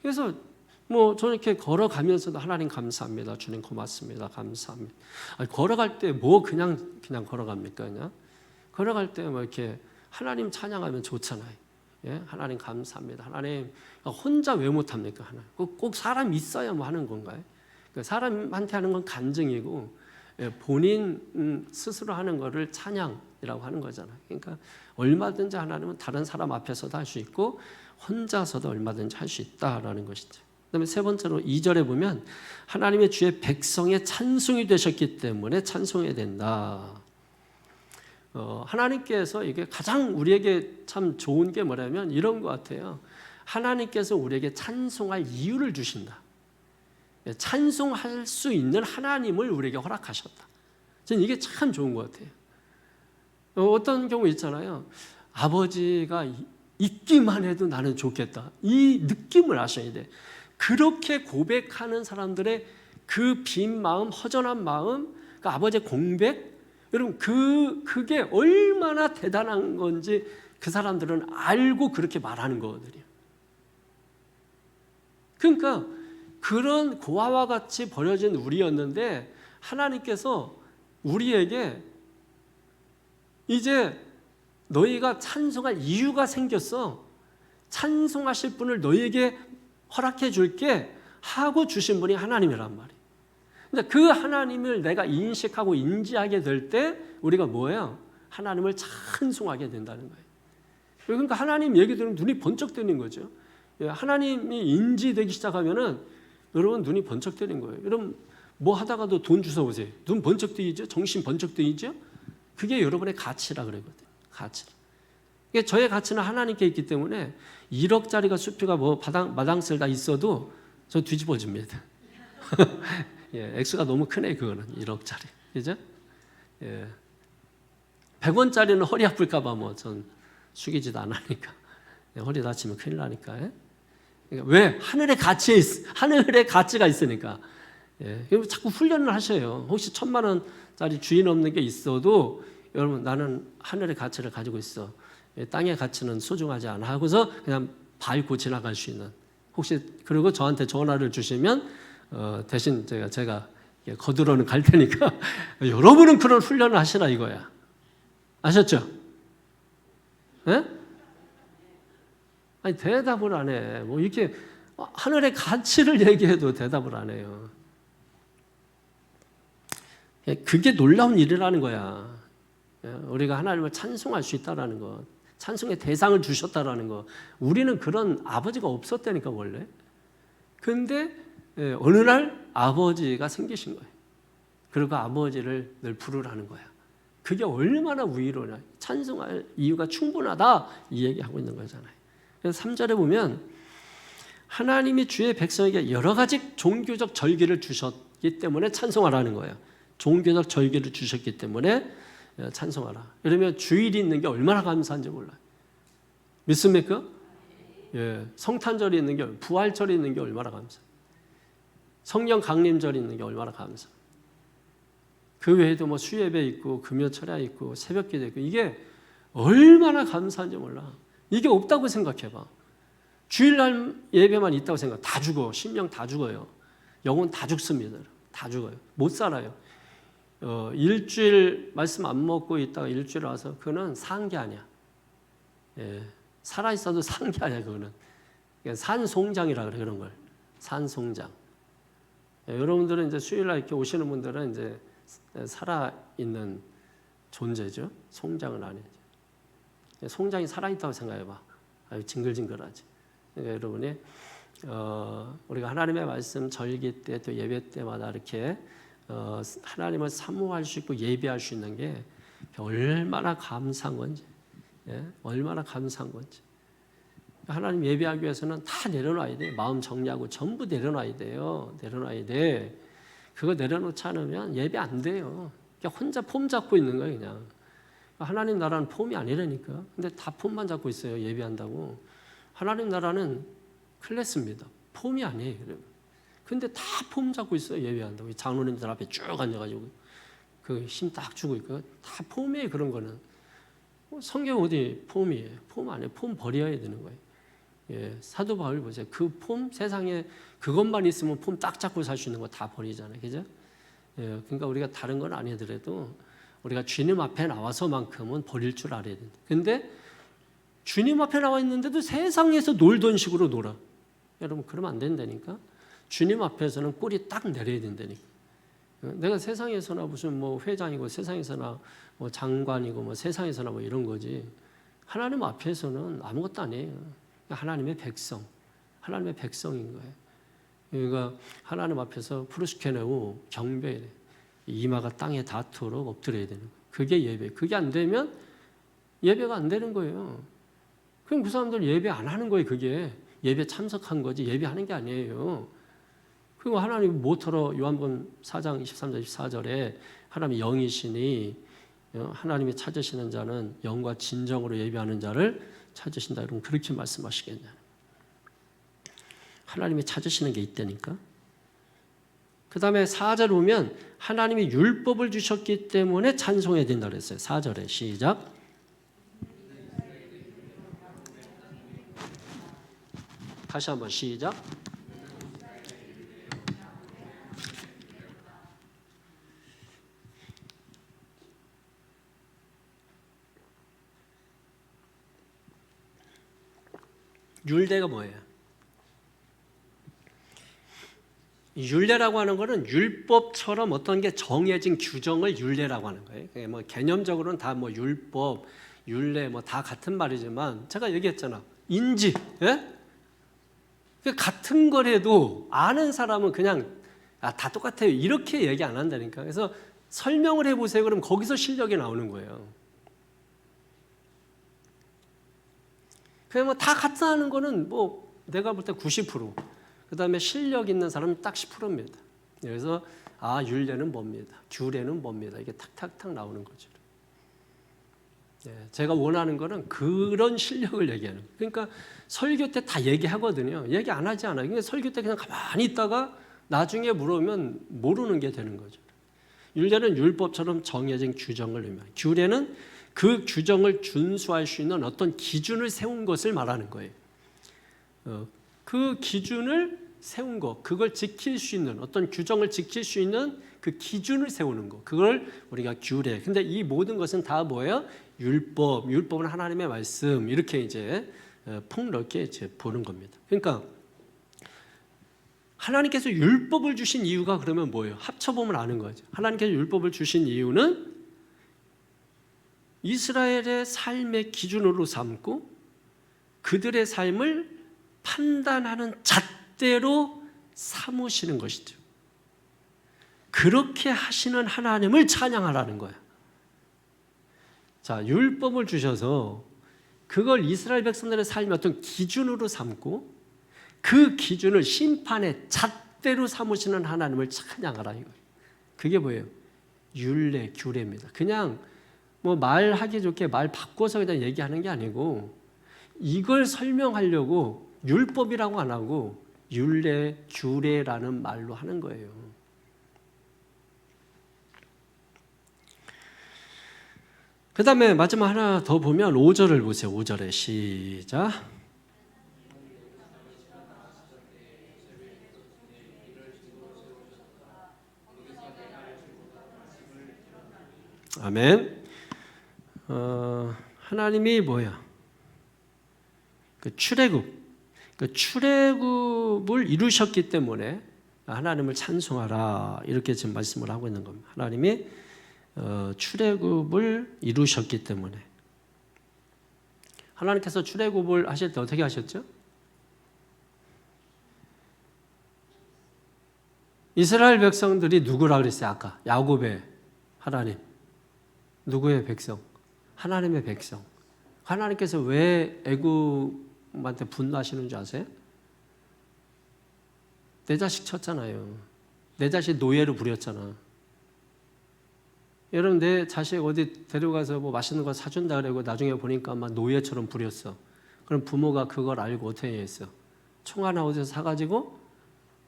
A: 그래서 저는 이렇게 걸어가면서도 하나님 감사합니다. 주님 고맙습니다. 감사합니다. 걸어갈 때 그냥 걸어갑니까? 그냥 걸어갈 때 이렇게 하나님 찬양하면 좋잖아요. 예? 하나님 감사합니다. 하나님 혼자 왜 못합니까? 하나님 꼭 사람 있어야 하는 건가요? 사람한테 하는 건 간증이고 본인 스스로 하는 거를 찬양이라고 하는 거잖아요. 그러니까 얼마든지 하나님은 다른 사람 앞에서도 할 수 있고 혼자서도 얼마든지 할 수 있다라는 것이죠. 그다음에 세 번째로 2절에 보면 하나님의 주의 백성의 찬송이 되셨기 때문에 찬송해야 된다. 하나님께서 이게 가장 우리에게 참 좋은 게 뭐냐면 이런 것 같아요. 하나님께서 우리에게 찬송할 이유를 주신다. 찬송할 수 있는 하나님을 우리에게 허락하셨다. 저는 이게 참 좋은 것 같아요. 어떤 경우 있잖아요. 아버지가 있기만 해도 나는 좋겠다. 이 느낌을 아셔야 돼. 그렇게 고백하는 사람들의 그 빈 마음, 허전한 마음, 그 아버지의 공백, 여러분 그게 얼마나 대단한 건지 그 사람들은 알고 그렇게 말하는 거거든요. 그러니까 그런 고아와 같이 버려진 우리였는데 하나님께서 우리에게 이제 너희가 찬송할 이유가 생겼어. 찬송하실 분을 너희에게 허락해 줄게 하고 주신 분이 하나님이란 말이에요. 근데 그 하나님을 내가 인식하고 인지하게 될 때 우리가 뭐예요? 하나님을 찬송하게 된다는 거예요. 그러니까 하나님 얘기 들으면 눈이 번쩍 뜨는 거죠. 하나님이 인지되기 시작하면은 여러분 눈이 번쩍 뜨는 거예요. 여러분 뭐 하다가도 돈 주워 오세요. 눈 번쩍 뜨이죠? 정신 번쩍 뜨이죠? 그게 여러분의 가치라 그러거든요. 가치. 그러니까 저의 가치는 하나님께 있기 때문에 1억짜리가 수표가 뭐 마당 쓸다 있어도 저 뒤집어집니다. 예, 액수가 너무 크네 그거는 1억짜리. 그죠? 예. 100원짜리는 허리 아플까봐 뭐 전 숙이지도 않으니까. 허리 다치면 큰일 나니까. 예? 그러니까 왜? 하늘의 가치가 있으니까. 예. 자꾸 훈련을 하셔요. 혹시 1000만 원짜리 주인 없는 게 있어도 여러분 나는 하늘의 가치를 가지고 있어. 땅의 가치는 소중하지 않아 하고서 그냥 밟고 지나갈 수 있는. 혹시 그리고 저한테 전화를 주시면 대신 제가 거두러는 갈 테니까 여러분은 그런 훈련을 하시라 이거야. 아셨죠? 예? 아니 대답을 안 해. 뭐 이렇게 하늘의 가치를 얘기해도 대답을 안 해요. 그게 놀라운 일이라는 거야. 우리가 하나님을 찬송할 수 있다라는 것, 찬송의 대상을 주셨다라는 것. 우리는 그런 아버지가 없었다니까 원래. 근데 어느 날 아버지가 생기신 거예요. 그리고 아버지를 늘 부르라는 거야. 그게 얼마나 위로냐. 찬송할 이유가 충분하다 이 얘기하고 있는 거잖아요. 그래서 3절에 보면 하나님이 주의 백성에게 여러 가지 종교적 절기를 주셨기 때문에 찬송하라는 거예요. 종교적 절기를 주셨기 때문에 찬송하라. 그러면 주일이 있는 게 얼마나 감사한지 몰라요. 믿습니까? 예, 성탄절이 있는 게, 부활절이 있는 게 얼마나 감사. 성령 강림절이 있는 게 얼마나 감사. 그 외에도 뭐 수예배 있고 금요철야 있고 새벽기도 있고 이게 얼마나 감사한지 몰라. 이게 없다고 생각해봐. 주일날 예배만 있다고 생각. 다 죽어. 심령 다 죽어요. 영혼 다 죽습니다. 다 죽어요. 못 살아요. 일주일 말씀 안 먹고 있다가 일주일 와서 그거는 산 게 아니야. 예, 살아 있어도 산 게 아니야. 그거는 산송장이라 그래 그런 걸. 산송장. 예, 여러분들은 이제 수요일날 이렇게 오시는 분들은 이제 살아 있는 존재죠. 송장은 아니죠. 송장이 살아 있다고 생각해봐. 아유 징글징글하지. 그러니까 여러분이 우리가 하나님의 말씀 절기 때 또 예배 때마다 이렇게 하나님을 사모할 수 있고 예배할 수 있는 게 얼마나 감사한 건지, 예? 얼마나 감사한 건지. 하나님 예배하기 위해서는 다 내려놔야 돼. 마음 정리하고 전부 내려놔야 돼요. 내려놔야 돼. 그거 내려놓지 않으면 예배 안 돼요. 그냥 혼자 폼 잡고 있는 거예요, 그냥. 하나님 나라는 폼이 아니라니까. 근데 다 폼만 잡고 있어요, 예배한다고. 하나님 나라는 클래스입니다. 폼이 아니에요, 여러분. 근데 다 폼 잡고 있어요, 예배한다고. 장로님들 앞에 쭉 앉아가지고 그 힘 딱 주고 있고 다 폼이에요, 그런 거는. 성경 어디 폼이에요? 폼 아니에요. 폼 버려야 되는 거예요. 예, 사도 바울 보세요. 그 폼 세상에 그것만 있으면 폼 딱 잡고 살 수 있는 거 다 버리잖아요, 그죠? 예, 그러니까 우리가 다른 건 아니더라도 우리가 주님 앞에 나와서만큼은 버릴 줄 알아야 된다. 근데 주님 앞에 나와 있는데도 세상에서 놀던 식으로 놀아. 여러분 그러면 안 된다니까. 주님 앞에서는 꼬리 딱 내려야 된다니까. 내가 세상에서나 무슨 뭐 회장이고 세상에서나 뭐 장관이고 뭐 세상에서나 뭐 이런 거지. 하나님 앞에서는 아무것도 아니에요. 하나님의 백성, 하나님의 백성인 거예요. 그러니까 하나님 앞에서 프루스케네오 경배해. 이마가 땅에 닿도록 엎드려야 되는 거예요. 그게 예배. 그게 안 되면 예배가 안 되는 거예요. 그럼 그 사람들 예배 안 하는 거예요. 그게 예배 참석한 거지 예배하는 게 아니에요. 그리고 하나님 모터로 요한복음 4장 23절 24절에 하나님이 영이시니 하나님이 찾으시는 자는 영과 진정으로 예배하는 자를 찾으신다. 여러분 그렇게 말씀하시겠냐. 하나님이 찾으시는 게 있다니까. 그 다음에 4절 보면 하나님이 율법을 주셨기 때문에 찬송해야 된다 그랬어요. 4절에 시작. 다시 한번 시작. 율례가 뭐예요? 율례라고 하는 거는 율법처럼 어떤 게 정해진 규정을 율례라고 하는 거예요. 뭐 개념적으로는 다 뭐 율법, 율례 뭐 다 같은 말이지만 제가 얘기했잖아. 인지, 예? 같은 거라도 아는 사람은 그냥 다 똑같아요. 이렇게 얘기 안 한다니까. 그래서 설명을 해보세요. 그럼 거기서 실력이 나오는 거예요. 그냥 뭐 다 같이 하는 거는 뭐 내가 볼 때 90%. 그 다음에 실력 있는 사람은 딱 10%입니다. 그래서 율례는 뭡니다. 규례는 뭡니다. 이게 탁탁탁 나오는 거죠. 제가 원하는 거는 그런 실력을 얘기하는 거예요. 그러니까 설교 때 다 얘기하거든요. 얘기 안 하지 않아요. 그러니까 설교 때 그냥 가만히 있다가 나중에 물으면 모르는 게 되는 거죠. 율례는 율법처럼 정해진 규정을 의미합니다. 규례는 그 규정을 준수할 수 있는 어떤 기준을 세운 것을 말하는 거예요. 그 기준을 세운 것, 그걸 지킬 수 있는 어떤 규정을 지킬 수 있는 그 기준을 세우는 것, 그걸 우리가 규례. 근데 이 모든 것은 다 뭐예요? 율법. 율법은 하나님의 말씀. 이렇게 이제 폭넓게 이제 보는 겁니다. 그러니까 하나님께서 율법을 주신 이유가 그러면 뭐예요? 합쳐보면 아는 거죠. 하나님께서 율법을 주신 이유는 이스라엘의 삶의 기준으로 삼고 그들의 삶을 판단하는 잣대로 삼으시는 것이죠. 그렇게 하시는 하나님을 찬양하라는 거야. 자, 율법을 주셔서 그걸 이스라엘 백성들의 삶의 어떤 기준으로 삼고 그 기준을 심판의 잣대로 삼으시는 하나님을 찬양하라 이거예요. 그게 뭐예요? 율례, 규례입니다. 그냥 뭐 말하기 좋게 말 바꿔서 그냥 얘기하는 게 아니고 이걸 설명하려고 율법이라고 안 하고 율례, 규례라는 말로 하는 거예요. 그 다음에 마지막 하나 더 보면 5절을 보세요. 5절에 시작. 아멘. 하나님이 뭐야? 그 출애굽을 이루셨기 때문에 하나님을 찬송하라 이렇게 지금 말씀을 하고 있는 겁니다. 하나님이 출애굽을 이루셨기 때문에 하나님께서 출애굽을 하실 때 어떻게 하셨죠? 이스라엘 백성들이 누구라 그랬어요? 아까 야곱의 하나님. 누구의 백성? 하나님의 백성. 하나님께서 왜 애굽한테 분노하시는 줄 아세요? 내 자식 쳤잖아요. 내 자식 노예로 부렸잖아. 여러분 내 자식 어디 데려가서 뭐 맛있는 거 사준다 그러고 나중에 보니까 막 노예처럼 부렸어. 그럼 부모가 그걸 알고 어떻게 했어? 총 하나 어디서 사가지고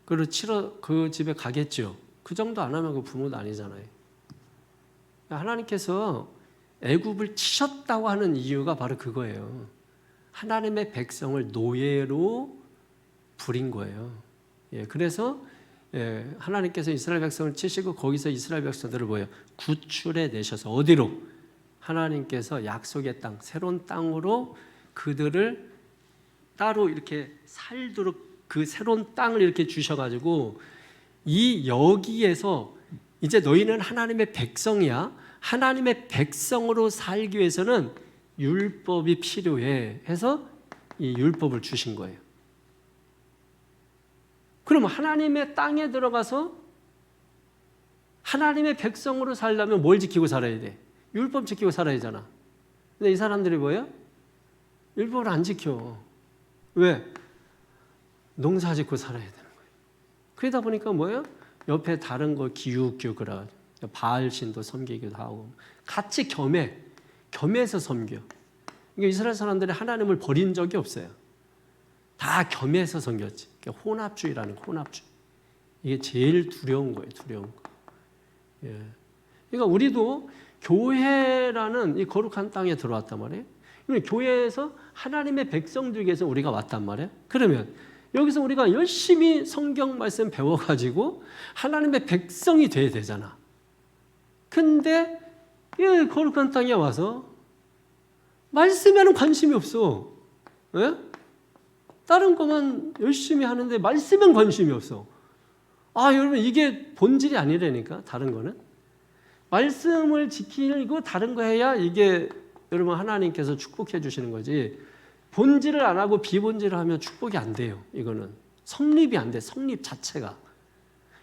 A: 그걸 치러 그 집에 가겠죠. 그 정도 안 하면 그 부모도 아니잖아요. 하나님께서 애굽을 치셨다고 하는 이유가 바로 그거예요. 하나님의 백성을 노예로 부린 거예요. 그래서 하나님께서 이스라엘 백성을 치시고 거기서 이스라엘 백성들을 뭐예요? 구출해 내셔서 어디로? 하나님께서 약속의 땅, 새로운 땅으로 그들을 따로 이렇게 살도록 그 새로운 땅을 이렇게 주셔가지고 이 여기에서 이제 너희는 하나님의 백성이야. 하나님의 백성으로 살기 위해서는 율법이 필요해 해서 이 율법을 주신 거예요. 그럼 하나님의 땅에 들어가서 하나님의 백성으로 살려면 뭘 지키고 살아야 돼? 율법 지키고 살아야 되잖아. 근데 이 사람들이 뭐예요? 율법을 안 지켜. 왜? 농사 짓고 살아야 되는 거예요. 그러다 보니까 뭐예요? 옆에 다른 거 기웃기웃 그래가지고 바알신도 섬기기도 하고 같이 겸해서 섬겨. 그러니까 이스라엘 사람들이 하나님을 버린 적이 없어요. 다 겸해서 섬겼지. 그러니까 혼합주의라는 거, 혼합주의. 이게 제일 두려운 거예요. 두려운 거. 그러니까 우리도 교회라는 이 거룩한 땅에 들어왔단 말이에요. 교회에서 하나님의 백성들에게서 우리가 왔단 말이에요. 그러면 여기서 우리가 열심히 성경 말씀 배워가지고 하나님의 백성이 돼야 되잖아. 근데 이 거룩한 땅에 와서 말씀에는 관심이 없어. 예? 다른 것만 열심히 하는데 말씀엔 관심이 없어. 여러분 이게 본질이 아니라니까. 다른 거는 말씀을 지키고 다른 거 해야 이게 여러분 하나님께서 축복해 주시는 거지. 본질을 안 하고 비본질을 하면 축복이 안 돼요. 이거는 성립이 안 돼. 성립 자체가.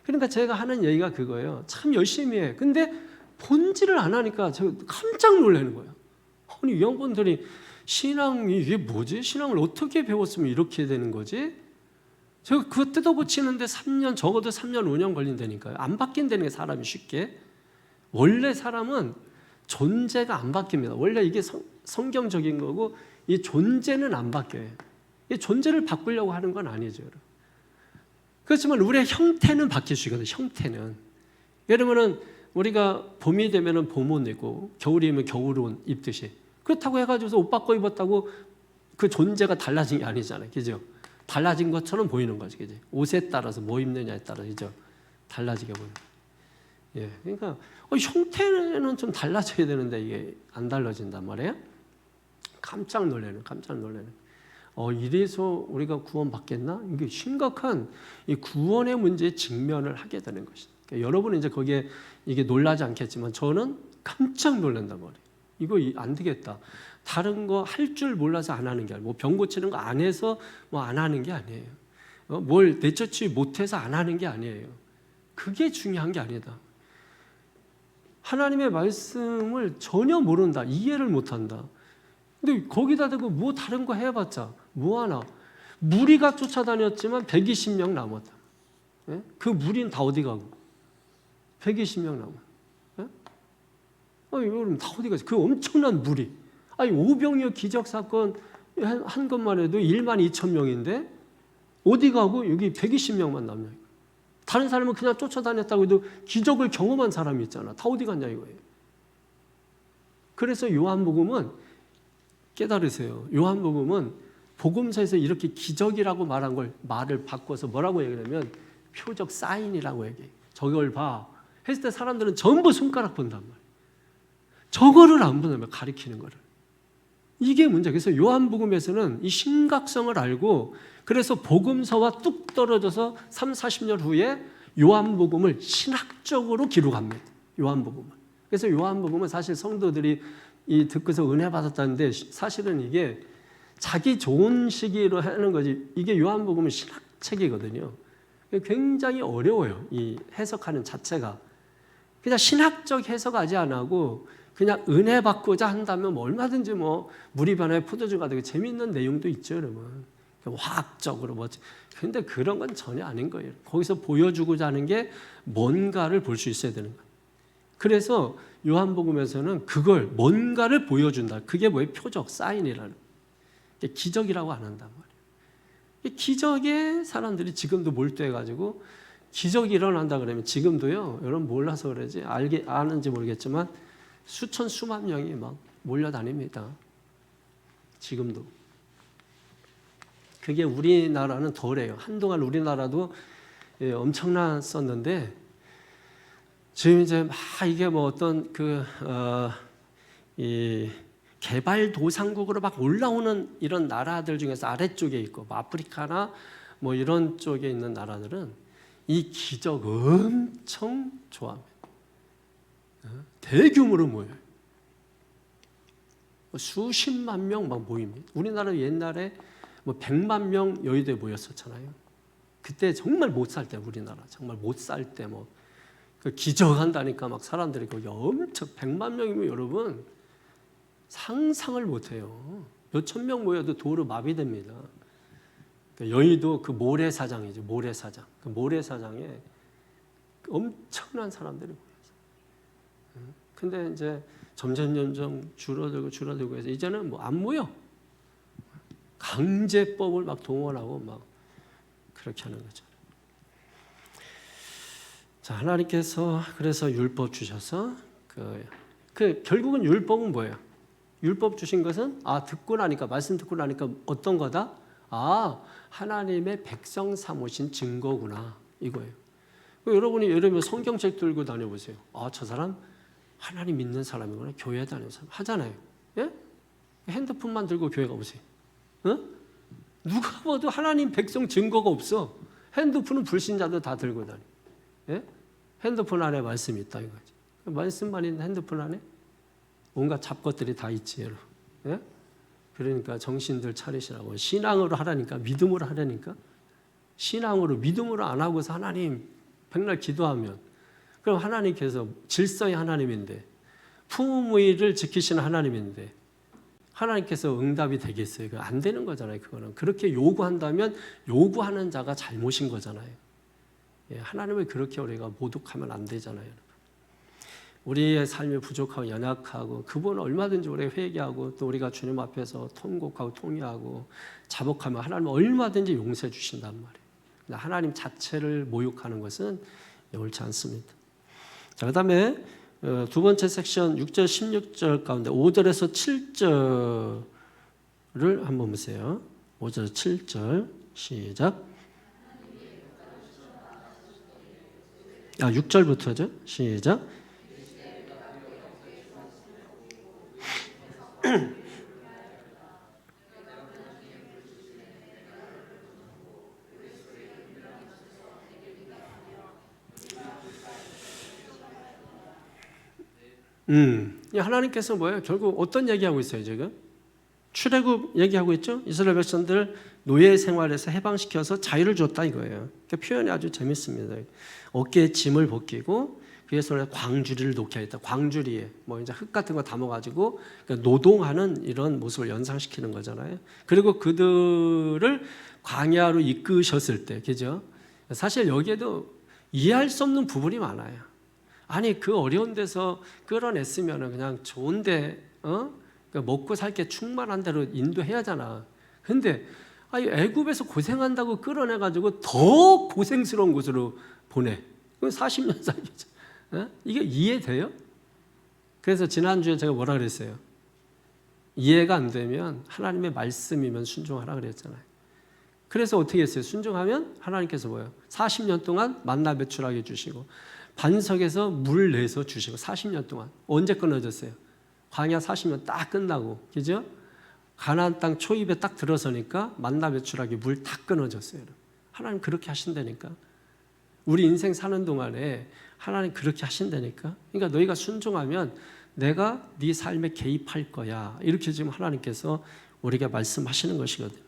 A: 그러니까 제가 하는 얘기가 그거예요. 참 열심히 해. 근데 본질을 안 하니까 제가 깜짝 놀라는 거예요. 아니, 이 양반들이 신앙이 이게 뭐지? 신앙을 어떻게 배웠으면 이렇게 되는 거지? 제가 그거 뜯어고치는데 3년, 적어도 3년, 5년 걸린다니까요. 안 바뀐다는 게 사람이 쉽게. 원래 사람은 존재가 안 바뀝니다. 원래 이게 성경적인 거고 이 존재는 안 바뀌어요. 이 존재를 바꾸려고 하는 건 아니죠. 그렇지만 우리의 형태는 바뀔 수 있거든요. 형태는. 여러분은 우리가 봄이 되면 봄옷 입고 겨울이면 겨울옷 입듯이 그렇다고 해가지고 옷 바꿔 입었다고 그 존재가 달라진 게 아니잖아요. 그죠? 달라진 것처럼 보이는 거지. 그죠? 옷에 따라서 뭐 입느냐에 따라서 그죠? 달라지게 보이는 거예요. 예, 그러니까 형태는 좀 달라져야 되는데 이게 안 달라진단 말이에요. 깜짝 놀라는. 이래서 우리가 구원받겠나? 이게 심각한 이 구원의 문제에 직면을 하게 되는 것이다. 그러니까 여러분은 이제 거기에 이게 놀라지 않겠지만 저는 깜짝 놀란단 말이에요. 이거 안 되겠다. 다른 거 할 줄 몰라서 안 하는 게 아니고, 병 고치는 거 안 해서 뭐 안 하는 게 아니에요. 뭘 내쫓지 못해서 안 하는 게 아니에요. 그게 중요한 게 아니다. 하나님의 말씀을 전혀 모른다. 이해를 못한다. 근데 거기다 대고 뭐 다른 거 해봤자 뭐하나. 무리가 쫓아다녔지만 120명 남았다. 예? 그 무리는 다 어디 가고 120명 남았다. 예? 여러분 다 어디 가지? 그 엄청난 무리. 오병이어 기적사건 한 것만 해도 1만 2천 명인데 어디 가고 여기 120명만 남냐. 다른 사람은 그냥 쫓아다녔다고 해도 기적을 경험한 사람이 있잖아. 다 어디 갔냐 이거예요. 그래서 요한복음은 깨달으세요. 요한복음은 복음서에서 이렇게 기적이라고 말한 걸 말을 바꿔서 뭐라고 얘기하냐면 표적 사인이라고 얘기해요. 저걸 봐. 했을 때 사람들은 전부 손가락 본단 말이에요. 저거를 안 본단 말이에요. 가리키는 거를. 이게 문제. 그래서 요한복음에서는 이 심각성을 알고 그래서 복음서와 뚝 떨어져서 30-40년 후에 요한복음을 신학적으로 기록합니다. 요한복음을. 그래서 요한복음은 사실 성도들이 듣고서 은혜 받았다는데 사실은 이게 자기 좋은 시기로 하는 거지 이게 요한복음은 신학책이거든요. 굉장히 어려워요. 이 해석하는 자체가. 그냥 신학적 해석하지 안 하고 그냥 은혜 받고자 한다면 뭐 얼마든지 뭐 물이 변화에 포도주가 되고 재미있는 내용도 있죠, 여러분. 화학적으로 뭐. 근데 그런 건 전혀 아닌 거예요. 거기서 보여주고자 하는 게 뭔가를 볼 수 있어야 되는 거예요. 그래서 요한복음에서는 그걸 뭔가를 보여준다. 그게 뭐예요? 표적, 사인이라는. 기적이라고 안 한단 말이에요. 기적에 사람들이 지금도 몰두해가지고 기적이 일어난다 그러면 지금도요. 여러분 몰라서 그러지 아는지 모르겠지만 수천 수만 명이 막 몰려다닙니다. 지금도. 그게 우리나라는 덜해요. 한동안 우리나라도 엄청났었는데 지금 이제 막 이게 뭐 어떤 이 개발도상국으로 막 올라오는 이런 나라들 중에서 아래쪽에 있고 뭐 아프리카나 뭐 이런 쪽에 있는 나라들은 이 기적 엄청 좋아합니다. 대규모로 모여요. 수십만 명 막 모입니다. 우리나라 옛날에 뭐 100만 명 여의도에 모였었잖아요. 그때 정말 못 살 때 우리나라 정말 못 살 때 뭐 그 기적한다니까 막 사람들이 거기 엄청 100만 명이면 여러분 상상을 못해요. 몇천 명 모여도 도로 마비됩니다. 여의도 그 모래사장이죠. 모래사장. 그 모래사장에 엄청난 사람들이 모여서. 근데 이제 점점 줄어들고 해서 이제는 뭐 안 모여. 강제법을 막 동원하고 막 그렇게 하는 거죠. 자, 하나님께서 그래서 율법 주셔서 결국은 율법은 뭐예요? 율법 주신 것은 듣고 나니까 말씀 듣고 나니까 어떤 거다? 하나님의 백성 삼으신 증거구나 이거예요. 여러분이 예를 들면 성경책 들고 다녀보세요. 저 사람 하나님 믿는 사람이구나. 교회 다니는 사람 하잖아요. 예? 핸드폰만 들고 교회 가보세요. 누가 봐도 하나님 백성 증거가 없어. 핸드폰은 불신자도 다 들고 다니. 예? 핸드폰 안에 말씀이 있다 이거지. 말씀만 있는 핸드폰 안에 온갖 잡것들이 다 있지, 여러분. 예? 그러니까 정신들 차리시라고. 신앙으로 하라니까, 믿음으로 하라니까. 신앙으로, 믿음으로 안 하고서 하나님 백날 기도하면, 그럼 하나님께서 질서의 하나님인데, 풍의를 지키시는 하나님인데, 하나님께서 응답이 되겠어요? 그거 안 되는 거잖아요, 그거는. 그렇게 요구한다면 요구하는 자가 잘못인 거잖아요. 예, 하나님을 그렇게 우리가 모독하면 안 되잖아요. 우리의 삶이 부족하고 연약하고 그분은 얼마든지 우리가 회개하고 또 우리가 주님 앞에서 통곡하고 통회하고 자복하면 하나님은 얼마든지 용서해 주신단 말이에요. 하나님 자체를 모욕하는 것은 옳지 않습니다. 자, 그다음에 두 번째 섹션 6절 16절 가운데 5절에서 7절을 한번 보세요. 5절 7절 시작. 6절부터죠. 시작. 하나님께서 뭐예요? 결국 어떤 얘기하고 있어요, 지금? 출애굽 얘기하고 있죠? 이스라엘 백성들 노예 생활에서 해방시켜서 자유를 줬다 이거예요. 그러니까 표현이 아주 재밌습니다. 어깨에 짐을 벗기고 그의 손에 광주리를 놓게 했다. 광주리에 뭐 이제 흙 같은 거 담아가지고 그러니까 노동하는 이런 모습을 연상시키는 거잖아요. 그리고 그들을 광야로 이끄셨을 때, 그죠? 사실 여기에도 이해할 수 없는 부분이 많아요. 아니 그 어려운 데서 끌어냈으면 그냥 좋은데 그러니까 먹고 살 게 충만한 대로 인도해야 하잖아. 근데 애굽에서 고생한다고 끌어내가지고 더 고생스러운 곳으로 보내. 그럼 40년 살겠죠. 이게 이해돼요? 그래서 지난주에 제가 뭐라 그랬어요? 이해가 안 되면 하나님의 말씀이면 순종하라 그랬잖아요. 그래서 어떻게 했어요? 순종하면 하나님께서 뭐예요? 40년 동안 만나 배출하게 주시고 반석에서 물 내서 주시고 40년 동안. 언제 끊어졌어요? 광야 40년 딱 끝나고, 그죠? 가나안 땅 초입에 딱 들어서니까 만나 배출하기 물 다 끊어졌어요. 하나님 그렇게 하신다니까. 우리 인생 사는 동안에 하나님 그렇게 하신다니까. 그러니까 너희가 순종하면 내가 네 삶에 개입할 거야. 이렇게 지금 하나님께서 우리에게 말씀하시는 것이거든요.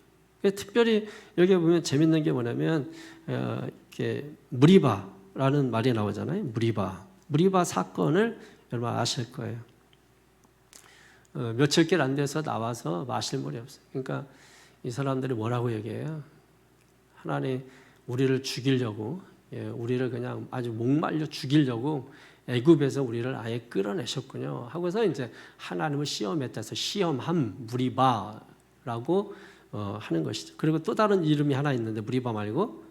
A: 특별히 여기 보면 재밌는 게 뭐냐면 이렇게 무리바라는 말이 나오잖아요. 무리바 사건을 여러분 아실 거예요. 며칠길 안 돼서 나와서 마실 물이 없어요. 그러니까 이 사람들이 뭐라고 얘기해요? 하나님 우리를 죽이려고, 우리를 그냥 아주 목말려 죽이려고 애굽에서 우리를 아예 끌어내셨군요. 하고서 이제 하나님을 시험했다서 시험함 무리바라고 하는 것이죠. 그리고 또 다른 이름이 하나 있는데 무리바 말고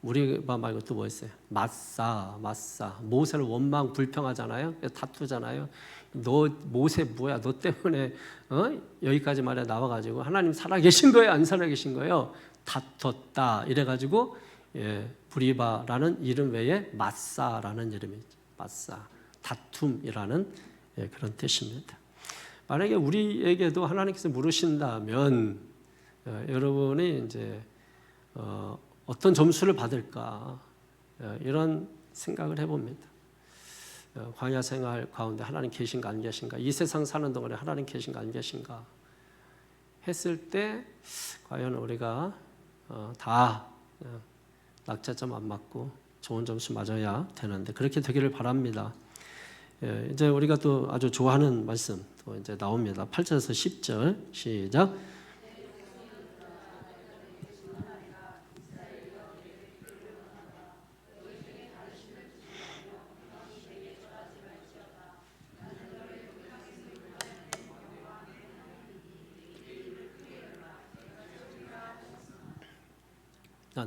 A: 또 뭐 있어요? 마사. 모세를 원망 불평하잖아요. 다투잖아요. 너 모세 뭐야? 너 때문에 여기까지 말에 나와가지고 하나님 살아계신 거예요? 안 살아계신 거예요? 다퉜다. 이래가지고 브리바라는 이름 외에 마사라는 이름이 있죠. 마사, 다툼이라는 그런 뜻입니다. 만약에 우리에게도 하나님께서 물으신다면 여러분이 이제 어떤 점수를 받을까 이런 생각을 해봅니다. 광야 생활 가운데 하나님 계신가 안 계신가, 이 세상 사는 동안에 하나님 계신가 안 계신가 했을 때 과연 우리가 다 낙제점 안 맞고 좋은 점수 맞아야 되는데 그렇게 되기를 바랍니다. 이제 우리가 또 아주 좋아하는 말씀 또 이제 나옵니다. 8절에서 10절 시작.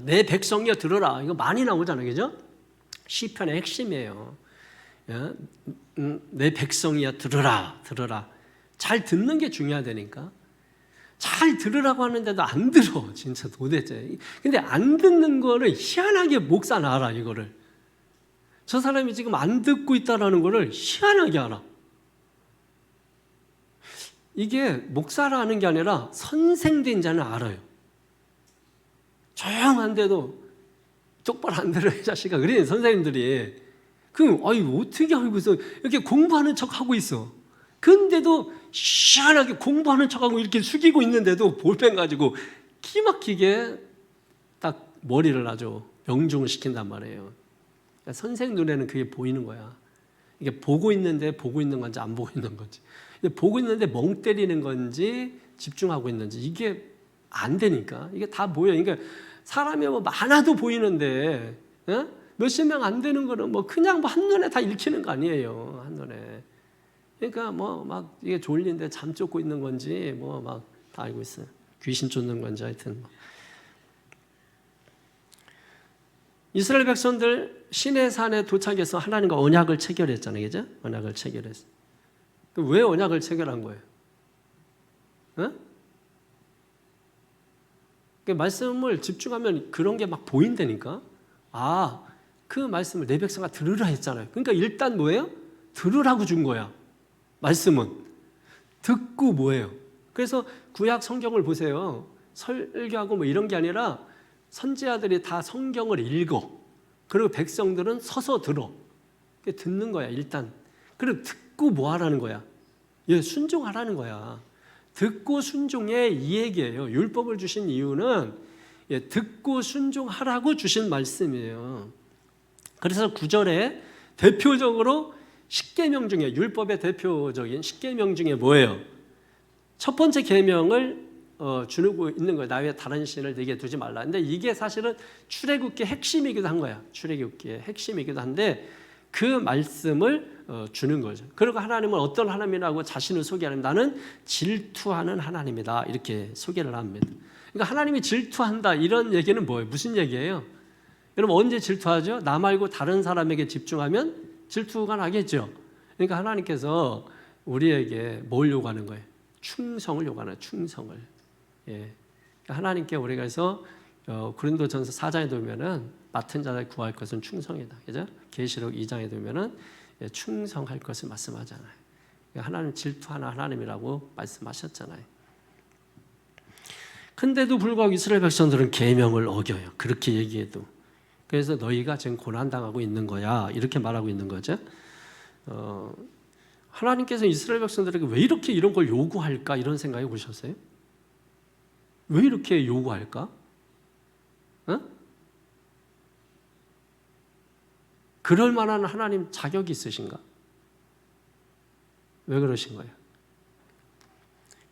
A: 내 백성이여 들어라. 이거 많이 나오잖아요, 그죠? 시편의 핵심이에요. 내 백성이여 들어라. 잘 듣는 게 중요하다니까. 잘 들으라고 하는데도 안 들어, 진짜 도대체. 근데 안 듣는 거를 희한하게 목사 알아, 이거를. 저 사람이 지금 안 듣고 있다는 거를 희한하게 알아. 이게 목사라 하는 게 아니라 선생된 자는 알아요. 조용한데도 똑바로 안 들어 이 자식아. 그래 선생님들이. 그럼 어떻게 알고서 이렇게 공부하는 척하고 있어. 근데도 시원하게 공부하는 척하고 이렇게 숙이고 있는데도 볼펜 가지고 기막히게 딱 머리를 아주 명중을 시킨단 말이에요. 그러니까 선생 눈에는 그게 보이는 거야. 이게 보고 있는데 보고 있는 건지 안 보고 있는 건지, 보고 있는데 멍 때리는 건지 집중하고 있는지 이게 안 되니까 이게 다 보여. 그러니까 사람이 뭐 많아도 보이는데 몇십 명 안 되는 거는 뭐 그냥 뭐 한눈에 다 읽히는 거 아니에요. 한눈에. 그러니까 뭐 막 이게 졸린데 잠 쫓고 있는 건지 뭐 막 다 알고 있어요. 귀신 쫓는 건지 하여튼 뭐. 이스라엘 백성들 시내산에 도착해서 하나님과 언약을 체결했잖아요. 그죠? 언약을 체결했어. 왜 언약을 체결한 거예요? 그 말씀을 집중하면 그런 게 막 보인다니까. 그 말씀을 내 백성아 들으라 했잖아요. 그러니까 일단 뭐예요? 들으라고 준 거야. 말씀은 듣고 뭐예요? 그래서 구약 성경을 보세요. 설교하고 뭐 이런 게 아니라 선지자들이 다 성경을 읽어. 그리고 백성들은 서서 들어. 듣는 거야 일단. 그리고 듣고 뭐 하라는 거야? 순종하라는 거야. 듣고 순종의 이 얘기예요. 율법을 주신 이유는 듣고 순종하라고 주신 말씀이에요. 그래서 9절에 대표적으로 십계명 중에, 율법의 대표적인 십계명 중에 뭐예요? 첫 번째 계명을 주고 있는 거예요. 나 외에 다른 신을 내게 두지 말라. 근데 이게 사실은 출애굽기의 핵심이기도 한 거야. 출애굽기의 핵심이기도 한데 그 말씀을 주는 거죠. 그리고 하나님은 어떤 하나님이라고 자신을 소개하는, 나는 질투하는 하나님이다 이렇게 소개를 합니다. 그러니까 하나님이 질투한다 이런 얘기는 뭐예요? 무슨 얘기예요? 여러분 언제 질투하죠? 나 말고 다른 사람에게 집중하면 질투가 나겠죠. 그러니까 하나님께서 우리에게 뭘 요구하는 거예요? 충성을 요구하는 거예요. 충성을. 하나님께 우리가 해서 고린도전서 4장에 보면은 맡은 자를 구할 것은 충성이다. 그죠? 계시록 2장에 보면은 충성할 것을 말씀하잖아요. 하나님 질투하는 하나님이라고 말씀하셨잖아요. 근데도 불구하고 이스라엘 백성들은 계명을 어겨요. 그렇게 얘기해도. 그래서 너희가 지금 고난당하고 있는 거야. 이렇게 말하고 있는 거죠. 하나님께서 이스라엘 백성들에게 왜 이렇게 이런 걸 요구할까? 이런 생각해 보셨어요? 왜 이렇게 요구할까? 그럴 만한 하나님 자격이 있으신가? 왜 그러신 거예요?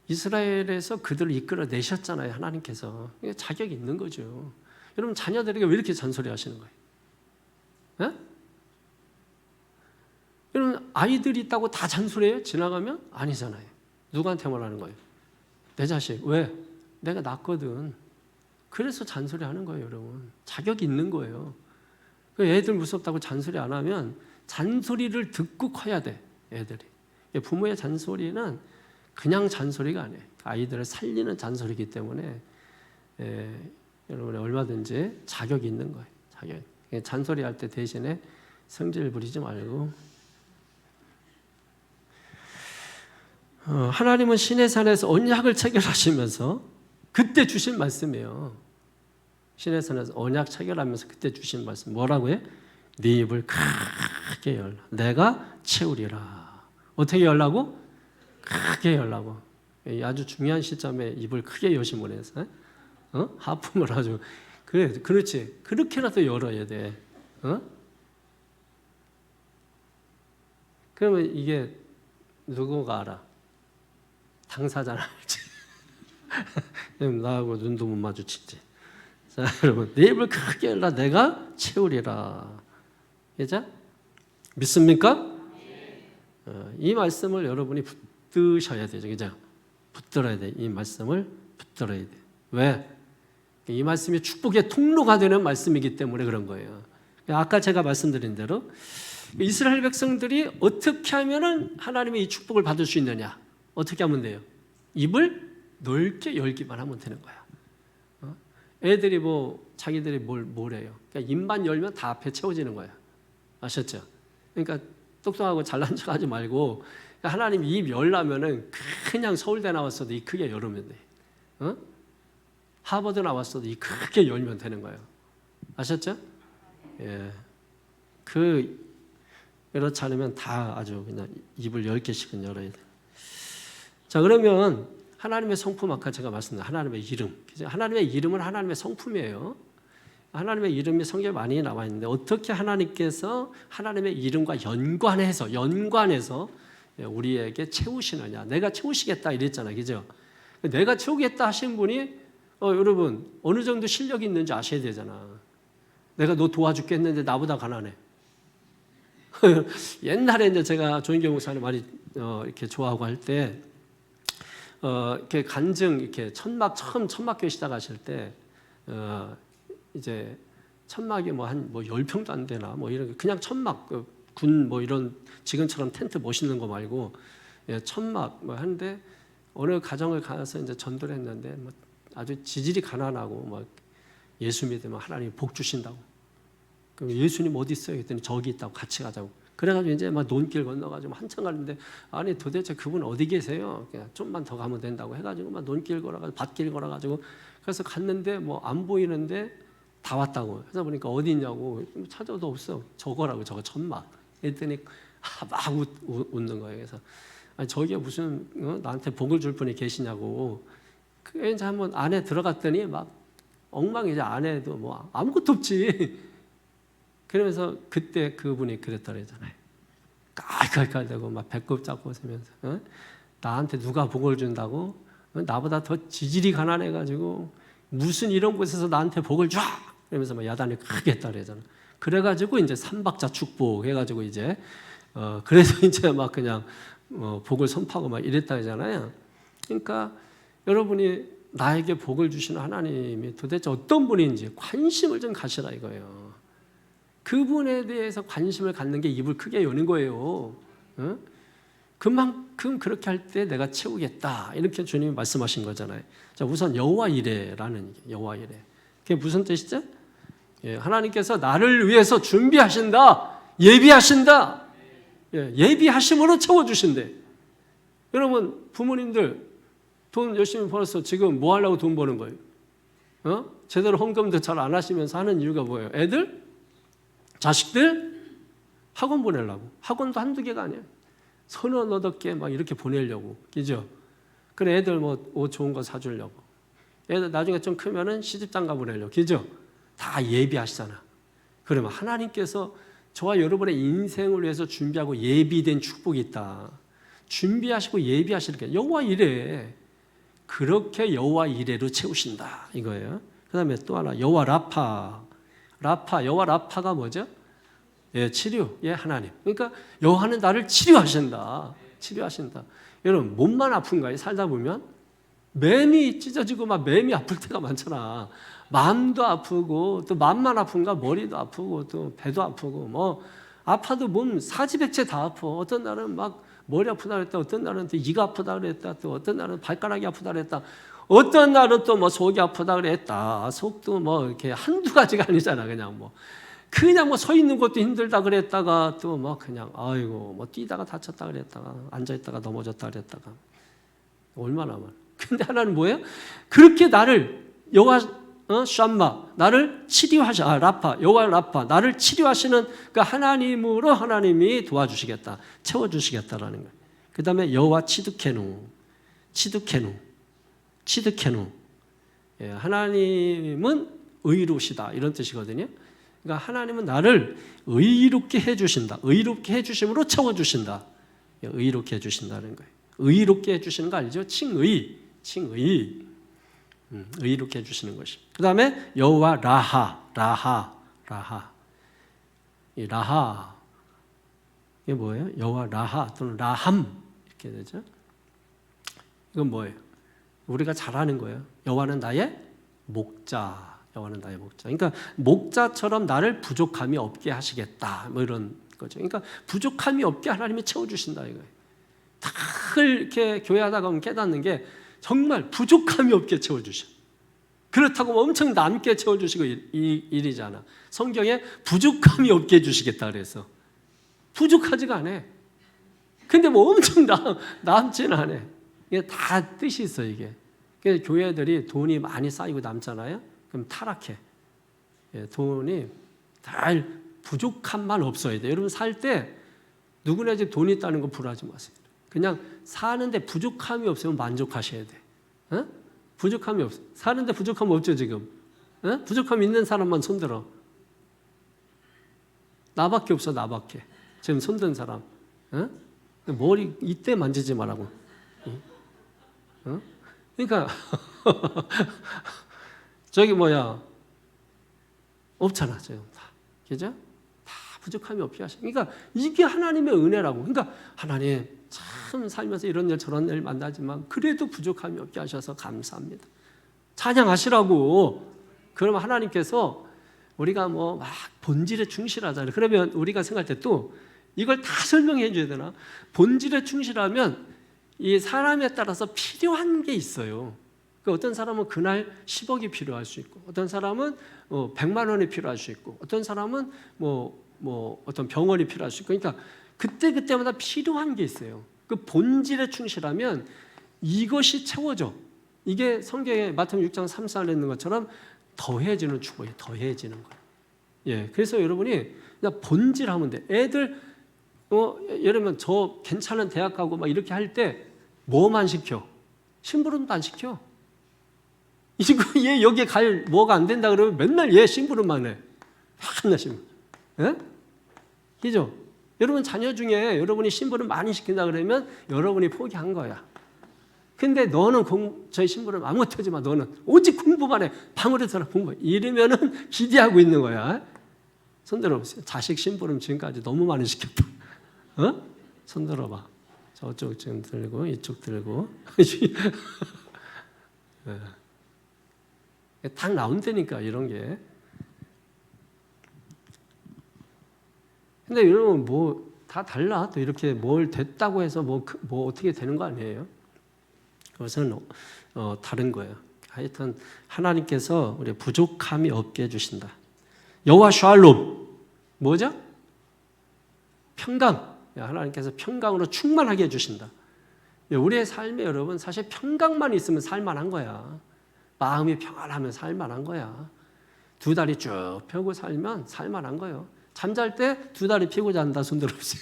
A: 이스라엘에서 그들을 이끌어내셨잖아요. 하나님께서. 자격이 있는 거죠. 여러분 자녀들에게 왜 이렇게 잔소리 하시는 거예요? 여러분 아이들이 있다고 다 잔소리해요? 지나가면? 아니잖아요. 누구한테 말하는 거예요? 내 자식. 왜? 내가 낳거든. 그래서 잔소리 하는 거예요. 여러분 자격이 있는 거예요. 애들 무섭다고 잔소리 안 하면 잔소리를 듣고 커야 돼. 애들이. 부모의 잔소리는 그냥 잔소리가 아니에요. 아이들을 살리는 잔소리이기 때문에 여러분이 얼마든지 자격이 있는 거예요. 자격. 잔소리할 때 대신에 성질 부리지 말고. 하나님은 시내산에서 언약을 체결하시면서 그때 주신 말씀이에요. 시내산에서 언약 체결하면서 그때 주신 말씀 뭐라고요? 네 입을 크게 열라. 내가 채우리라. 어떻게 열라고? 크게 열라고. 아주 중요한 시점에 입을 크게 여심을 해서 하품을 아주 그래, 그렇지. 그렇게라도 열어야 돼. 그러면 이게 누구가 알아? 당사자는 알지. 나하고 눈도 못 마주치지. 자, 여러분, 내 입을 크게 열라. 내가 채우리라. 그죠? 믿습니까? 이 말씀을 여러분이 붙드셔야 되죠. 그죠? 붙들어야 돼. 이 말씀을 붙들어야 돼. 왜? 이 말씀이 축복의 통로가 되는 말씀이기 때문에 그런 거예요. 아까 제가 말씀드린 대로 이스라엘 백성들이 어떻게 하면은 하나님의 이 축복을 받을 수 있느냐? 어떻게 하면 돼요? 입을 넓게 열기만 하면 되는 거야. 애들이 뭐 자기들이 뭘 해요? 그러니까 입만 열면 다 앞에 채워지는 거야. 아셨죠? 그러니까 똑똑하고 잘난 척하지 말고 하나님 입 열라면은 그냥 서울대 나왔어도 이 크게 열으면 돼. 하버드 나왔어도 이 크게 열면 되는 거예요. 아셨죠? 예. 그렇지 않으면 다 아주 그냥 입을 10개씩은 열어야 돼. 자, 그러면 하나님의 성품, 아까 제가 말씀드린 하나님의 이름. 하나님의 이름은 하나님의 성품이에요. 하나님의 이름이 성경에 많이 나와 있는데 어떻게 하나님께서 하나님의 이름과 연관해서 우리에게 채우시느냐. 내가 채우시겠다 이랬잖아요. 그죠? 내가 채우겠다 하신 분이 여러분 어느 정도 실력이 있는지 아셔야 되잖아. 내가 너 도와줄게 했는데 나보다 가난해. 옛날에 이제 제가 조인경 목사님 많이 이렇게 좋아하고 할 때 이렇게 간증 이렇게 처음 천막교회 시작하실 때 이제 천막이 한 10평도 안 되나 뭐 이런 그냥 천막 군 뭐 이런 지금처럼 텐트 멋있는 거 말고 천막 뭐 하는데 어느 가정을 가서 이제 전도를 했는데 뭐 아주 지질이 가난하고 뭐 예수 믿으면 하나님 복 주신다고. 그럼 예수님 어디 있어요? 그랬더니 저기 있다고 같이 가자고. 그래가지고 이제 막 논길 건너가지고 한참 가는데 아니 도대체 그분 어디 계세요? 그냥 좀만 더 가면 된다고 해가지고 막 논길 걸어가지고 밭길 걸어가지고 그래서 갔는데 뭐 안 보이는데 다 왔다고. 그래서 보니까 어디 있냐고 찾아도 없어. 저거라고 저거 천막. 했더니 막 웃는 거예요. 그래서 아니 저게 무슨 나한테 복을 줄 분이 계시냐고. 그게 이제 한번 안에 들어갔더니 막 엉망이지. 안에도 뭐 아무것도 없지. 그러면서 그때 그분이 그랬다 그러잖아요. 깔깔깔대고 막 배꼽 잡고 서면서 나한테 누가 복을 준다고? 나보다 더 지질이 가난해가지고 무슨 이런 곳에서 나한테 복을 줘? 그러면서 막 야단이 크게 했다 그러잖아. 그래가지고 이제 삼박자 축복 해가지고 이제 그래서 이제 막 그냥 복을 선포하고 막 이랬다 그러잖아요. 그러니까 여러분이 나에게 복을 주시는 하나님이 도대체 어떤 분인지 관심을 좀 가시라 이거예요. 그분에 대해서 관심을 갖는 게 입을 크게 여는 거예요. 그만큼 그렇게 할 때 내가 채우겠다 이렇게 주님이 말씀하신 거잖아요. 자, 우선 여호와 이레라는 여호와 이레. 그게 무슨 뜻이죠? 예, 하나님께서 나를 위해서 준비하신다, 예비하신다. 예비하심으로 채워주신대. 여러분 부모님들 돈 열심히 벌어서 지금 뭐 하려고 돈 버는 거예요? 제대로 헌금도 잘 안 하시면서 하는 이유가 뭐예요? 애들? 자식들? 학원 보내려고. 학원도 한두 개가 아니에요. 30-80개 막 이렇게 보내려고. 그죠? 그래 애들 뭐 옷 좋은 거 사주려고. 애들 나중에 좀 크면은 시집장가 보내려고. 그죠? 다 예비하시잖아. 그러면 하나님께서 저와 여러분의 인생을 위해서 준비하고 예비된 축복이 있다. 준비하시고 예비하시는 게 여호와 이레. 그렇게 여호와 이레로 채우신다 이거예요. 그다음에 또 하나 여호와 라파. 여호와 라파가 뭐죠? 예, 치료의 하나님. 그러니까 여호와는 나를 치료하신다. 여러분 몸만 아픈가요? 살다 보면 맴이 찢어지고 막 맴이 아플 때가 많잖아. 마음도 아프고 또 마음만 아픈가 머리도 아프고 또 배도 아프고 뭐 아파도 몸 사지백체 다 아파. 어떤 날은 막 머리 아프다 그랬다. 어떤 날은 또 이가 아프다 그랬다. 또 어떤 날은 발가락이 아프다 그랬다. 어떤 날은 또 뭐 속이 아프다 그랬다. 속도 뭐 이렇게 한두 가지가 아니잖아. 그냥 뭐 서 있는 것도 힘들다 그랬다가 또 뭐 그냥 아이고 뭐 뛰다가 다쳤다 그랬다가 앉아 있다가 넘어졌다 그랬다가 얼마나 많아. 근데 하나는 뭐예요? 그렇게 나를 여호와 샴마 나를 치료하셔. 라파 여호와 라파 나를 치료하시는 그 하나님으로 하나님이 도와주시겠다. 채워주시겠다라는 거예요. 그 다음에 여호와 치드케누. 예, 하나님은 의로우시다 이런 뜻이거든요. 그러니까 하나님은 나를 의롭게 해주신다. 의롭게 해주심으로 채워주신다. 예, 의롭게 해주신다는 거예요. 의롭게 해주시는 거 알죠? 칭의. 의롭게 해주시는 것이. 그 다음에 여호와 라하. 이 라하 이게 뭐예요? 여호와 라하 또는 라함 이렇게 되죠. 이건 뭐예요? 우리가 잘 아는 거예요. 여호와는 나의 목자. 그러니까 목자처럼 나를 부족함이 없게 하시겠다. 뭐 이런 거죠. 그러니까 부족함이 없게 하나님이 채워주신다 이거예요. 늘 이렇게 교회하다가 보면 깨닫는 게 정말 부족함이 없게 채워주셔. 그렇다고 엄청 남게 채워주시고 일이잖아. 성경에 부족함이 없게 해주시겠다 그래서 부족하지가 않아. 근데 뭐 엄청 남지는 않아. 이게 다 뜻이 있어 이게. 그래서 교회들이 돈이 많이 쌓이고 남잖아요. 그럼 타락해. 돈이 잘 부족함만 없어야 돼. 여러분 살 때 누구나 집 돈이 있다는 거 불하지 마세요. 그냥 사는데 부족함이 없으면 만족하셔야 돼. 어? 부족함이 없어. 사는데 부족함 없죠 지금. 어? 부족함 있는 사람만 손들어. 나밖에 없어 나밖에. 지금 손든 사람. 어? 머리 이때 만지지 말라고. 어? 그러니까 저기 뭐야 없잖아 지금 다. 그죠? 다 부족함이 없게 하셔. 그러니까 이게 하나님의 은혜라고. 그러니까 하나님 참 살면서 이런 일 저런 일 만나지만 그래도 부족함이 없게 하셔서 감사합니다. 찬양하시라고. 그러면 하나님께서 우리가 뭐 막 본질에 충실하잖아요. 그러면 우리가 생각할 때 또 이걸 다 설명해 줘야 되나? 본질에 충실하면 이 사람에 따라서 필요한 게 있어요. 그러니까 어떤 사람은 그날 10억이 필요할 수 있고, 어떤 사람은 100만 원이 필요할 수 있고, 어떤 사람은 뭐 어떤 병원이 필요할 수 있고, 그러니까 그때마다 필요한 게 있어요. 그 본질에 충실하면 이것이 채워져. 이게 성경에 마태복음 6장 34절에 있는 것처럼 더해지는 축복이에요. 더해지는 거예요. 예, 그래서 여러분이 그냥 본질하면 돼. 애들 예를 들면 저 괜찮은 대학 가고 막 이렇게 할 때 뭐만 시켜? 심부름도 안 시켜. 이거 얘 여기에 갈 뭐가 안 된다 그러면 맨날 얘 심부름만 해. 맨날 심부름. 예? 그죠? 여러분 자녀 중에 여러분이 심부름 많이 시킨다 그러면 여러분이 포기한 거야. 근데 너는 저희 심부름 아무것도 하지 마. 너는 오직 공부만 해. 방으로 들어 공부해. 이러면은 기대하고 있는 거야. 손 들어보세요. 자식 심부름 지금까지 너무 많이 시켰다. 어? 손 들어봐. 저쪽 지금 들고 이쪽 들고. 딱 나온다니까 이런 게. 근데 여러분 뭐 다 달라. 또 이렇게 뭘 됐다고 해서 뭐 어떻게 되는 거 아니에요? 그것은 다른 거예요. 하여튼 하나님께서 우리 부족함이 없게 해주신다. 여호와 샬롬 뭐죠? 평강. 하나님께서 평강으로 충만하게 해주신다. 우리의 삶에 여러분 사실 평강만 있으면 살만한 거야. 마음이 평안하면 살만한 거야. 두 다리 쭉 펴고 살면 살만한 거예요. 잠잘 때 두 다리 펴고 잔다. 손 들어보세요.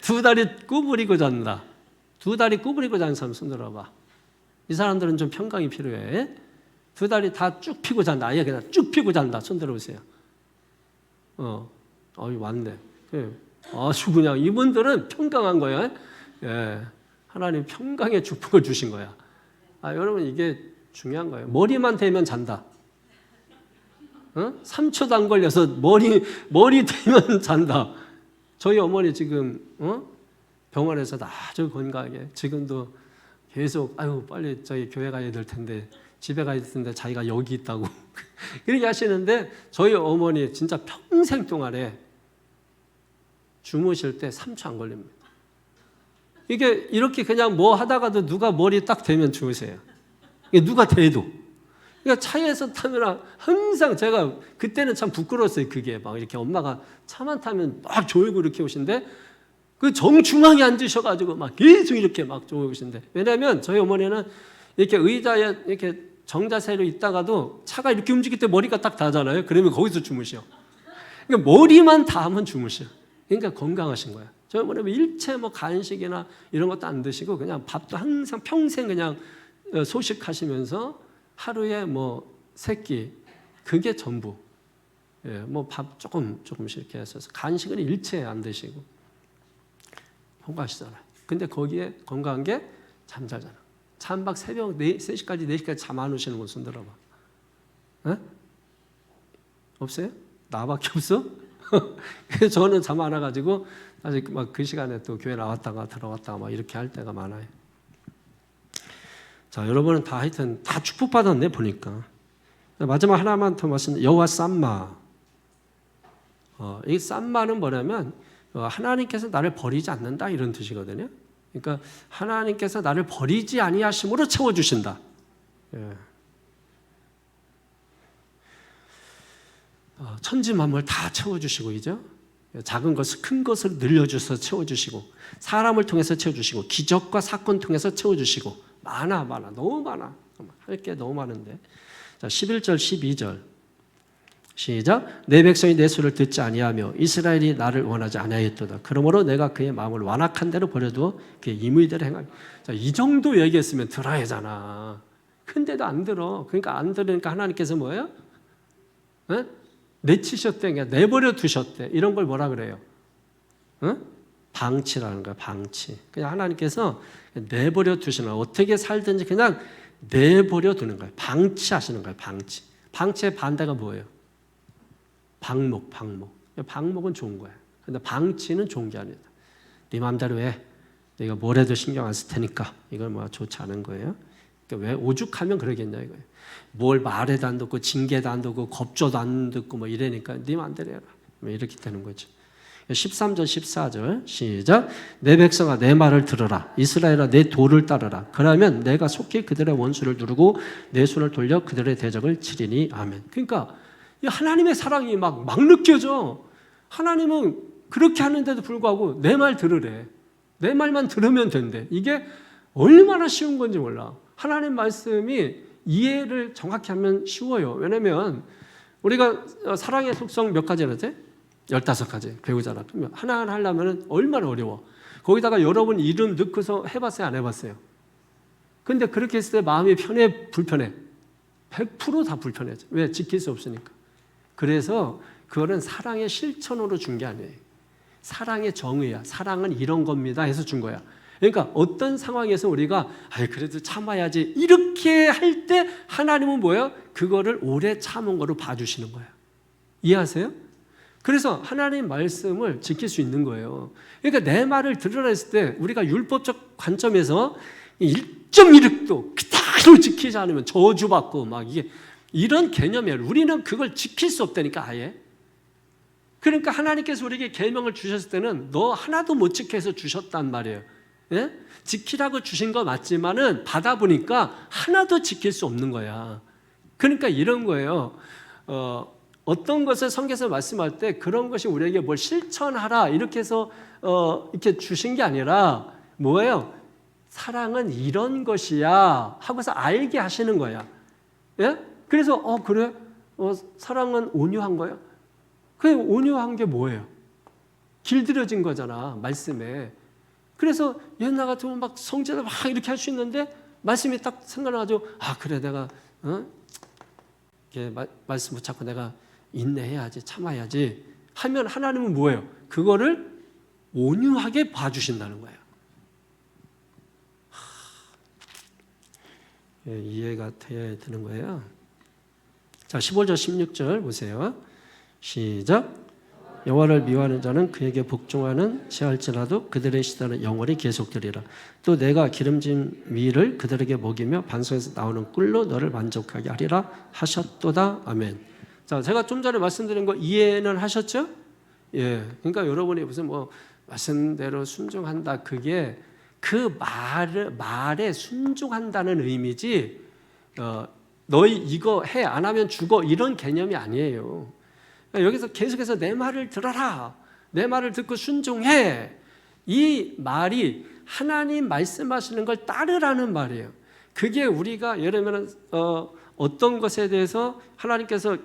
A: 두 다리 구부리고 잔다. 두 다리 구부리고 자는 사람 손 들어봐. 이 사람들은 좀 평강이 필요해. 두 다리 다 쭉 펴고 잔다. 아예 그냥 쭉 펴고 잔다. 손 들어보세요. 왔네. 아주 그냥 이분들은 평강한 거예요. 예, 하나님 평강의 축복을 주신 거야. 여러분 이게 중요한 거예요. 머리만 대면 잔다. 3초도 안 걸려서 머리 대면 잔다. 저희 어머니 지금 병원에서 아주 건강하게 지금도 계속 빨리 저희 교회 가야 될 텐데 집에 가야 될 텐데 자기가 여기 있다고 그렇게 하시는데 저희 어머니 진짜 평생 동안에 주무실 때 3초 안 걸립니다. 이게 이렇게 그냥 뭐 하다가도 누가 머리 딱 대면 주무세요. 이게 누가 대도. 그러니까 차에서 타면 항상 제가 그때는 참 부끄러웠어요. 그게 막 이렇게 엄마가 차만 타면 막 졸고 이렇게 오신데 그 정중앙에 앉으셔가지고 막 계속 이렇게 막 졸고 오신데 왜냐하면 저희 어머니는 이렇게 의자에 이렇게 정자세로 있다가도 차가 이렇게 움직일 때 머리가 딱 닿잖아요. 그러면 거기서 주무셔. 그러니까 머리만 닿으면 주무셔. 그러니까 건강하신 거야. 저희 어머니는 일체 뭐 간식이나 이런 것도 안 드시고 그냥 밥도 항상 평생 그냥 소식하시면서 하루에 뭐 3끼 그게 전부. 예, 뭐 밥 조금씩 이렇게 해서 간식은 일체 안 드시고 건강하시잖아요. 근데 거기에 건강한 게 잠자잖아. 찬박 새벽 3시까지 4시까지 잠 안 오시는 분 손 들어봐. 에? 없어요? 나밖에 없어? 그래서 저는 잠 안 와가지고 사실 막 그 시간에 또 교회 나왔다가 들어갔다가 막 이렇게 할 때가 많아요. 자, 여러분은 다 하여튼 다 축복받았네 보니까. 마지막 하나만 더 말씀. 여호와 쌈마. 이 쌈마는 뭐냐면 하나님께서 나를 버리지 않는다 이런 뜻이거든요. 그러니까 하나님께서 나를 버리지 아니하심으로 채워주신다. 예. 천지 만물 다 채워주시고 이죠. 작은 것을 큰 것을 늘려주셔서 채워주시고 사람을 통해서 채워주시고 기적과 사건 통해서 채워주시고 많아. 너무 많아. 할 게 너무 많은데. 자, 11절, 12절. 시작. 내 백성이 내 소리를 듣지 아니하며 이스라엘이 나를 원하지 아니하였도다. 그러므로 내가 그의 마음을 완악한 대로 버려두어 그의 임의대로 행하리. 자, 이 정도 얘기했으면 들어야잖아. 근데도 안 들어. 그러니까 안 들으니까 하나님께서 뭐예요? 네? 내치셨대. 내버려 두셨대. 이런 걸 뭐라 그래요? 방치라는 거야. 방치. 그냥 하나님께서 내버려 두시는 거야. 어떻게 살든지 그냥 내버려 두는 거예요. 방치하시는 거예요. 방치. 방치의 반대가 뭐예요? 방목. 방목은 좋은 거야. 근데 방치는 좋은 게 아니다. 네 마음대로 해. 내가 뭘 해도 신경 안 쓸 테니까. 이건 뭐 좋지 않은 거예요. 그러니까 왜 오죽하면 그러겠냐 이거예요. 뭘 말해도 안 듣고 징계도 안 듣고 겁조도 안 듣고 뭐 이러니까 네 마음대로 해라. 이렇게 되는 거죠. 13절 14절 시작. 내 백성아 내 말을 들으라. 이스라엘아 내 도를 따르라. 그러면 내가 속히 그들의 원수를 누르고 내 손을 돌려 그들의 대적을 치리니 아멘. 그러니까 하나님의 사랑이 막 느껴져. 하나님은 그렇게 하는데도 불구하고 내 말 들으래. 내 말만 들으면 된대. 이게 얼마나 쉬운 건지 몰라. 하나님 말씀이 이해를 정확히 하면 쉬워요. 왜냐면 우리가 사랑의 속성 몇 가지나 돼? 15가지 배우잖아. 그러면 하나하나 하려면 얼마나 어려워. 거기다가 여러분 이름 넣고서 해봤어요? 안 해봤어요? 근데 그렇게 했을 때 마음이 편해? 불편해? 100% 다 불편해져. 왜? 지킬 수 없으니까. 그래서 그거는 사랑의 실천으로 준 게 아니에요. 사랑의 정의야. 사랑은 이런 겁니다 해서 준 거야. 그러니까 어떤 상황에서 우리가 그래도 참아야지 이렇게 할 때 하나님은 뭐예요? 그거를 오래 참은 거로 봐주시는 거예요. 이해하세요? 그래서 하나님 말씀을 지킬 수 있는 거예요. 그러니까 내 말을 들으라 했을 때 우리가 율법적 관점에서 1.1획도 그대로 지키지 않으면 저주받고 막 이게 이런 개념이에요. 우리는 그걸 지킬 수 없다니까 아예. 그러니까 하나님께서 우리에게 계명을 주셨을 때는 너 하나도 못 지켜 해서 주셨단 말이에요. 예? 지키라고 주신 거 맞지만은 받아보니까 하나도 지킬 수 없는 거야. 그러니까 이런 거예요. 어떤 것을 성경에서 말씀할 때 그런 것이 우리에게 뭘 실천하라 이렇게 해서 이렇게 주신 게 아니라 뭐예요? 사랑은 이런 것이야 하고서 알게 하시는 거야. 예? 그래서 그래? 사랑은 온유한 거야? 그 온유한 게 뭐예요? 길들여진 거잖아 말씀에. 그래서 옛날 같으면 막 성제도 막 이렇게 할 수 있는데 말씀이 딱 생각나가지고 그래 내가 이렇게 말씀 붙잡고 내가 인내해야지 참아야지 하면 하나님은 뭐예요? 그거를 온유하게 봐주신다는 거예요. 이해가 돼야 되는 거예요. 자 15절 16절 보세요. 시작. 여호와를 미워하는 자는 그에게 복종하는 지할지라도 그들의 시대는 영원히 계속되리라. 또 내가 기름진 위를 그들에게 먹이며 반석에서 나오는 꿀로 너를 만족하게 하리라 하셨도다. 아멘. 자, 제가 좀 전에 말씀드린 거 이해는 하셨죠? 예. 그러니까 여러분이 무슨 뭐 말씀대로 순종한다 그게 그 말에 순종한다는 의미지 너희 이거 해 안 하면 죽어 이런 개념이 아니에요. 여기서 계속해서 내 말을 들어라. 내 말을 듣고 순종해. 이 말이 하나님 말씀하시는 걸 따르라는 말이에요. 그게 우리가 예를 들면 어떤 것에 대해서 하나님께서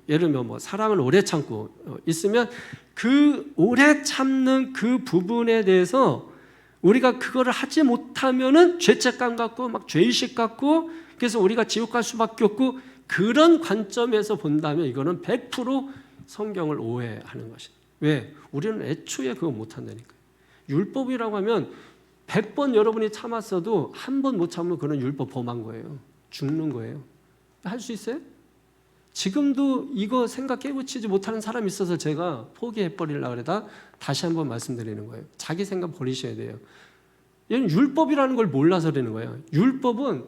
A: 예를 들면 뭐 사랑을 오래 참고 있으면 그 오래 참는 그 부분에 대해서 우리가 그거를 하지 못하면은 죄책감 갖고 막 죄의식 갖고 그래서 우리가 지옥 갈 수밖에 없고 그런 관점에서 본다면 이거는 100% 성경을 오해하는 것이에요. 왜? 우리는 애초에 그거 못한다니까요. 율법이라고 하면 100번 여러분이 참았어도 한 번 못 참으면 그건 율법 범한 거예요. 죽는 거예요. 할 수 있어요? 지금도 이거 생각 깨우치지 못하는 사람이 있어서 제가 포기해버리려고 그러다 다시 한번 말씀드리는 거예요. 자기 생각 버리셔야 돼요. 얘는 율법이라는 걸 몰라서 그러는 거예요. 율법은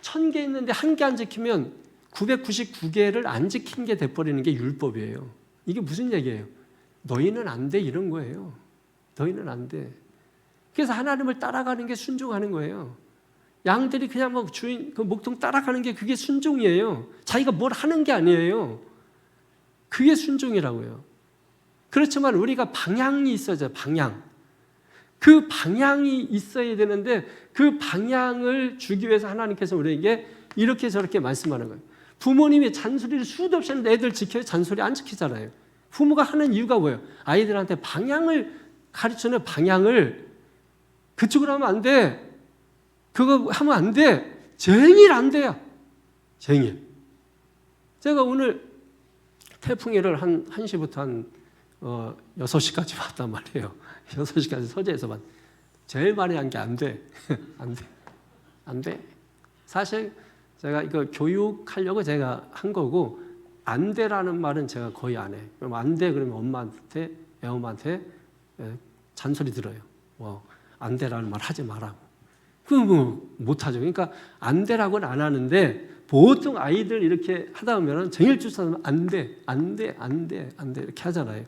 A: 1000개 있는데 한 개 안 지키면 999개를 안 지킨 게 돼버리는 게 율법이에요. 이게 무슨 얘기예요? 너희는 안 돼 이런 거예요. 너희는 안 돼. 그래서 하나님을 따라가는 게 순종하는 거예요. 양들이 그냥 뭐 주인 그 목동 따라가는 게 그게 순종이에요. 자기가 뭘 하는 게 아니에요. 그게 순종이라고요. 그렇지만 우리가 방향이 있어야죠. 방향. 그 방향이 있어야 되는데 그 방향을 주기 위해서 하나님께서 우리에게 이렇게 저렇게 말씀하는 거예요. 부모님이 잔소리를 수도 없이 하는데 애들 지켜요? 잔소리 안 지키잖아요. 부모가 하는 이유가 뭐예요? 아이들한테 방향을 가르쳐주는 방향을 그쪽으로 하면 안 돼. 그거 하면 안 돼. 쟁일 안 돼요. 쟁일. 제가 오늘 태풍이를 한 1시부터 한 6시까지 봤단 말이에요. 6시까지 서재에서 봤. 제일 많이 한 게 안 돼. 안 돼. 안 돼. 사실 제가 이거 교육하려고 제가 한 거고 안 돼라는 말은 제가 거의 안 해. 그럼 안 돼 그러면 엄마한테 애엄마한테 잔소리 들어요. 안 돼라는 말 하지 말라고. 그거 못 하죠. 그러니까 안 돼라고는 안 하는데 보통 아이들 이렇게 하다 보면은 쟁일 쫓아가면 안 돼, 안 돼, 안 돼, 안 돼 이렇게 하잖아요.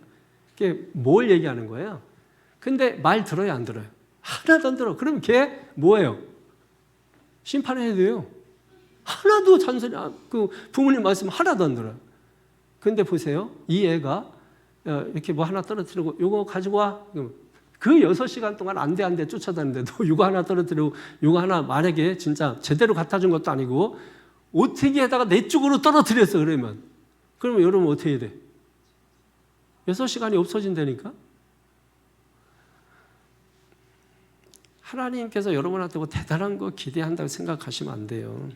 A: 그게 뭘 얘기하는 거예요? 근데 말 들어요, 안 들어요? 하나도 안 들어. 그럼 걔 뭐예요? 심판해야 돼요. 하나도 잔소리, 그 부모님 말씀 하나도 안 들어요. 근데 보세요. 이 애가 이렇게 뭐 하나 떨어뜨리고 요거 가지고 와. 그 6시간 동안 안 돼 쫓아다니는데도 요거 하나 떨어뜨리고 요거 하나 만약에 진짜 제대로 갖다 준 것도 아니고 어떻게 하다가 내 쪽으로 떨어뜨렸어 그러면 여러분 어떻게 해야 돼? 6시간이 없어진다니까? 하나님께서 여러분한테 뭐 대단한 거 기대한다고 생각하시면 안 돼요.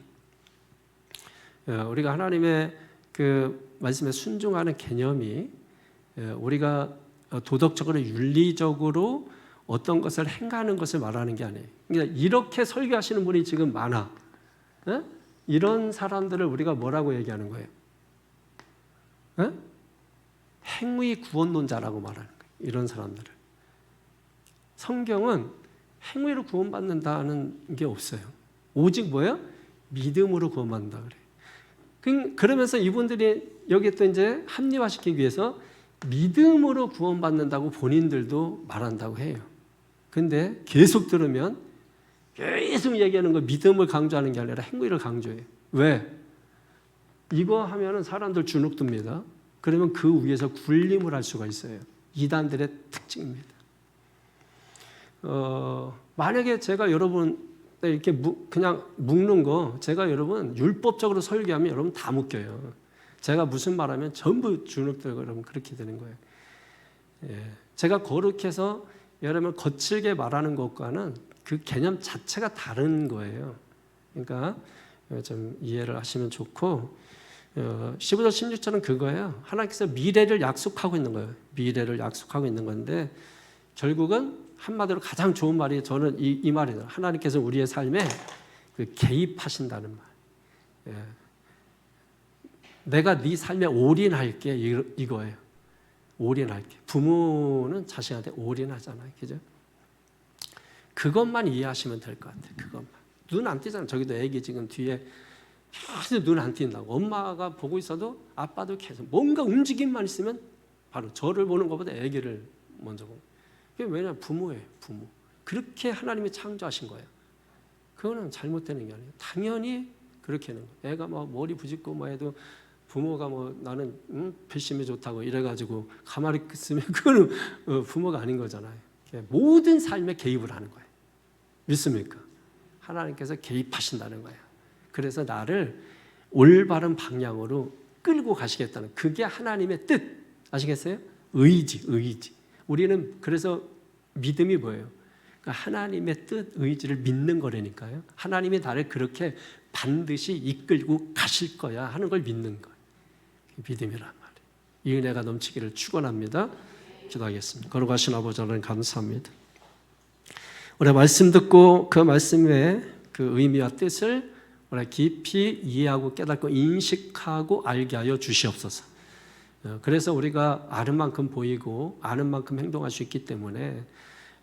A: 우리가 하나님의 그 말씀에 순종하는 개념이 우리가 도덕적으로 윤리적으로 어떤 것을 행하는 것을 말하는 게 아니에요. 그러니까 이렇게 설교하시는 분이 지금 많아. 이런 사람들을 우리가 뭐라고 얘기하는 거예요? 행위 구원론자라고 말하는 거예요. 이런 사람들을. 성경은 행위로 구원받는다는 게 없어요. 오직 뭐예요? 믿음으로 구원받는다 그래요. 그러면서 이분들이 여기 또 이제 합리화시키기 위해서 믿음으로 구원받는다고 본인들도 말한다고 해요. 근데 계속 들으면 계속 얘기하는 거 믿음을 강조하는 게 아니라 행위를 강조해요. 왜? 이거 하면은 사람들 주눅듭니다. 그러면 그 위에서 굴림을 할 수가 있어요. 이단들의 특징입니다. 만약에 제가 여러분 이렇게 그냥 묶는 거 제가 여러분 율법적으로 설교하면 여러분 다 묶여요. 제가 무슨 말하면 전부 주눅들고 여러분 그렇게 되는 거예요. 제가 거룩해서 여러분 거칠게 말하는 것과는 그 개념 자체가 다른 거예요. 그러니까 좀 이해를 하시면 좋고 15절 16절은 그거예요. 하나님께서 미래를 약속하고 있는 거예요. 미래를 약속하고 있는 건데 결국은 한마디로 가장 좋은 말이 저는 이 말이에요. 하나님께서 우리의 삶에 개입하신다는 말. 내가 네 삶에 올인할게 이거예요. 올인할게. 부모는 자식한테 올인하잖아요. 그죠? 그것만 이해하시면 될 것 같아요. 그것만. 눈 안 띄잖아요. 저기도 애기 지금 뒤에 계속 눈 안 띈다고. 엄마가 보고 있어도 아빠도 계속 뭔가 움직임만 있으면 바로 저를 보는 것보다 애기를 먼저 보고. 그게 왜냐하면 부모예요. 부모. 그렇게 하나님이 창조하신 거예요. 그거는 잘못되는 게 아니에요. 당연히 그렇게 하는 거예요. 애가 막 머리 부짓고 뭐 해도 부모가 뭐 나는 배심이 좋다고 이래가지고 가만히 있으면 그거는 부모가 아닌 거잖아요. 모든 삶에 개입을 하는 거예요. 믿습니까? 하나님께서 개입하신다는 거예요. 그래서 나를 올바른 방향으로 끌고 가시겠다는 그게 하나님의 뜻 아시겠어요? 의지. 우리는 그래서 믿음이 뭐예요? 그러니까 하나님의 뜻, 의지를 믿는 거라니까요. 하나님이 나를 그렇게 반드시 이끌고 가실 거야 하는 걸 믿는 거예요. 믿음이란 말이에요. 이 은혜가 넘치기를 축원합니다. 기도하겠습니다. 거룩하신 아버지 하나님 감사합니다. 우리 말씀 듣고 그 말씀의 그 의미와 뜻을 우리 깊이 이해하고 깨닫고 인식하고 알게 하여 주시옵소서. 그래서 우리가 아는 만큼 보이고 아는 만큼 행동할 수 있기 때문에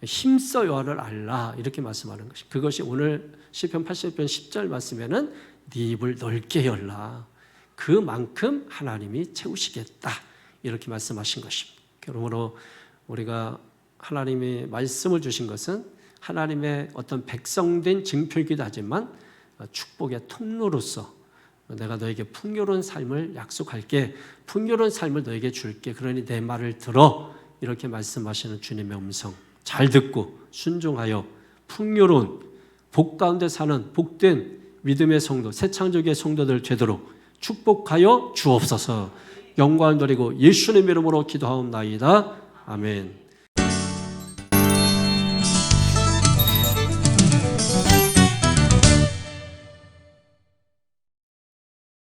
A: 힘써 여호와를 알라 이렇게 말씀하는 것이 그것이 오늘 시편 80편 10절 말씀에는 네 입을 넓게 열라 그만큼 하나님이 채우시겠다 이렇게 말씀하신 것입니다. 그러므로 우리가 하나님의 말씀을 주신 것은 하나님의 어떤 백성된 증표이기도 하지만 축복의 통로로서 내가 너에게 풍요로운 삶을 약속할게 풍요로운 삶을 너에게 줄게 그러니 내 말을 들어 이렇게 말씀하시는 주님의 음성 잘 듣고 순종하여 풍요로운 복 가운데 사는 복된 믿음의 성도, 새 창조의 성도들 되도록 축복하여 주옵소서. 영광을 드리고 예수님의 이름으로 기도하옵나이다. 아멘.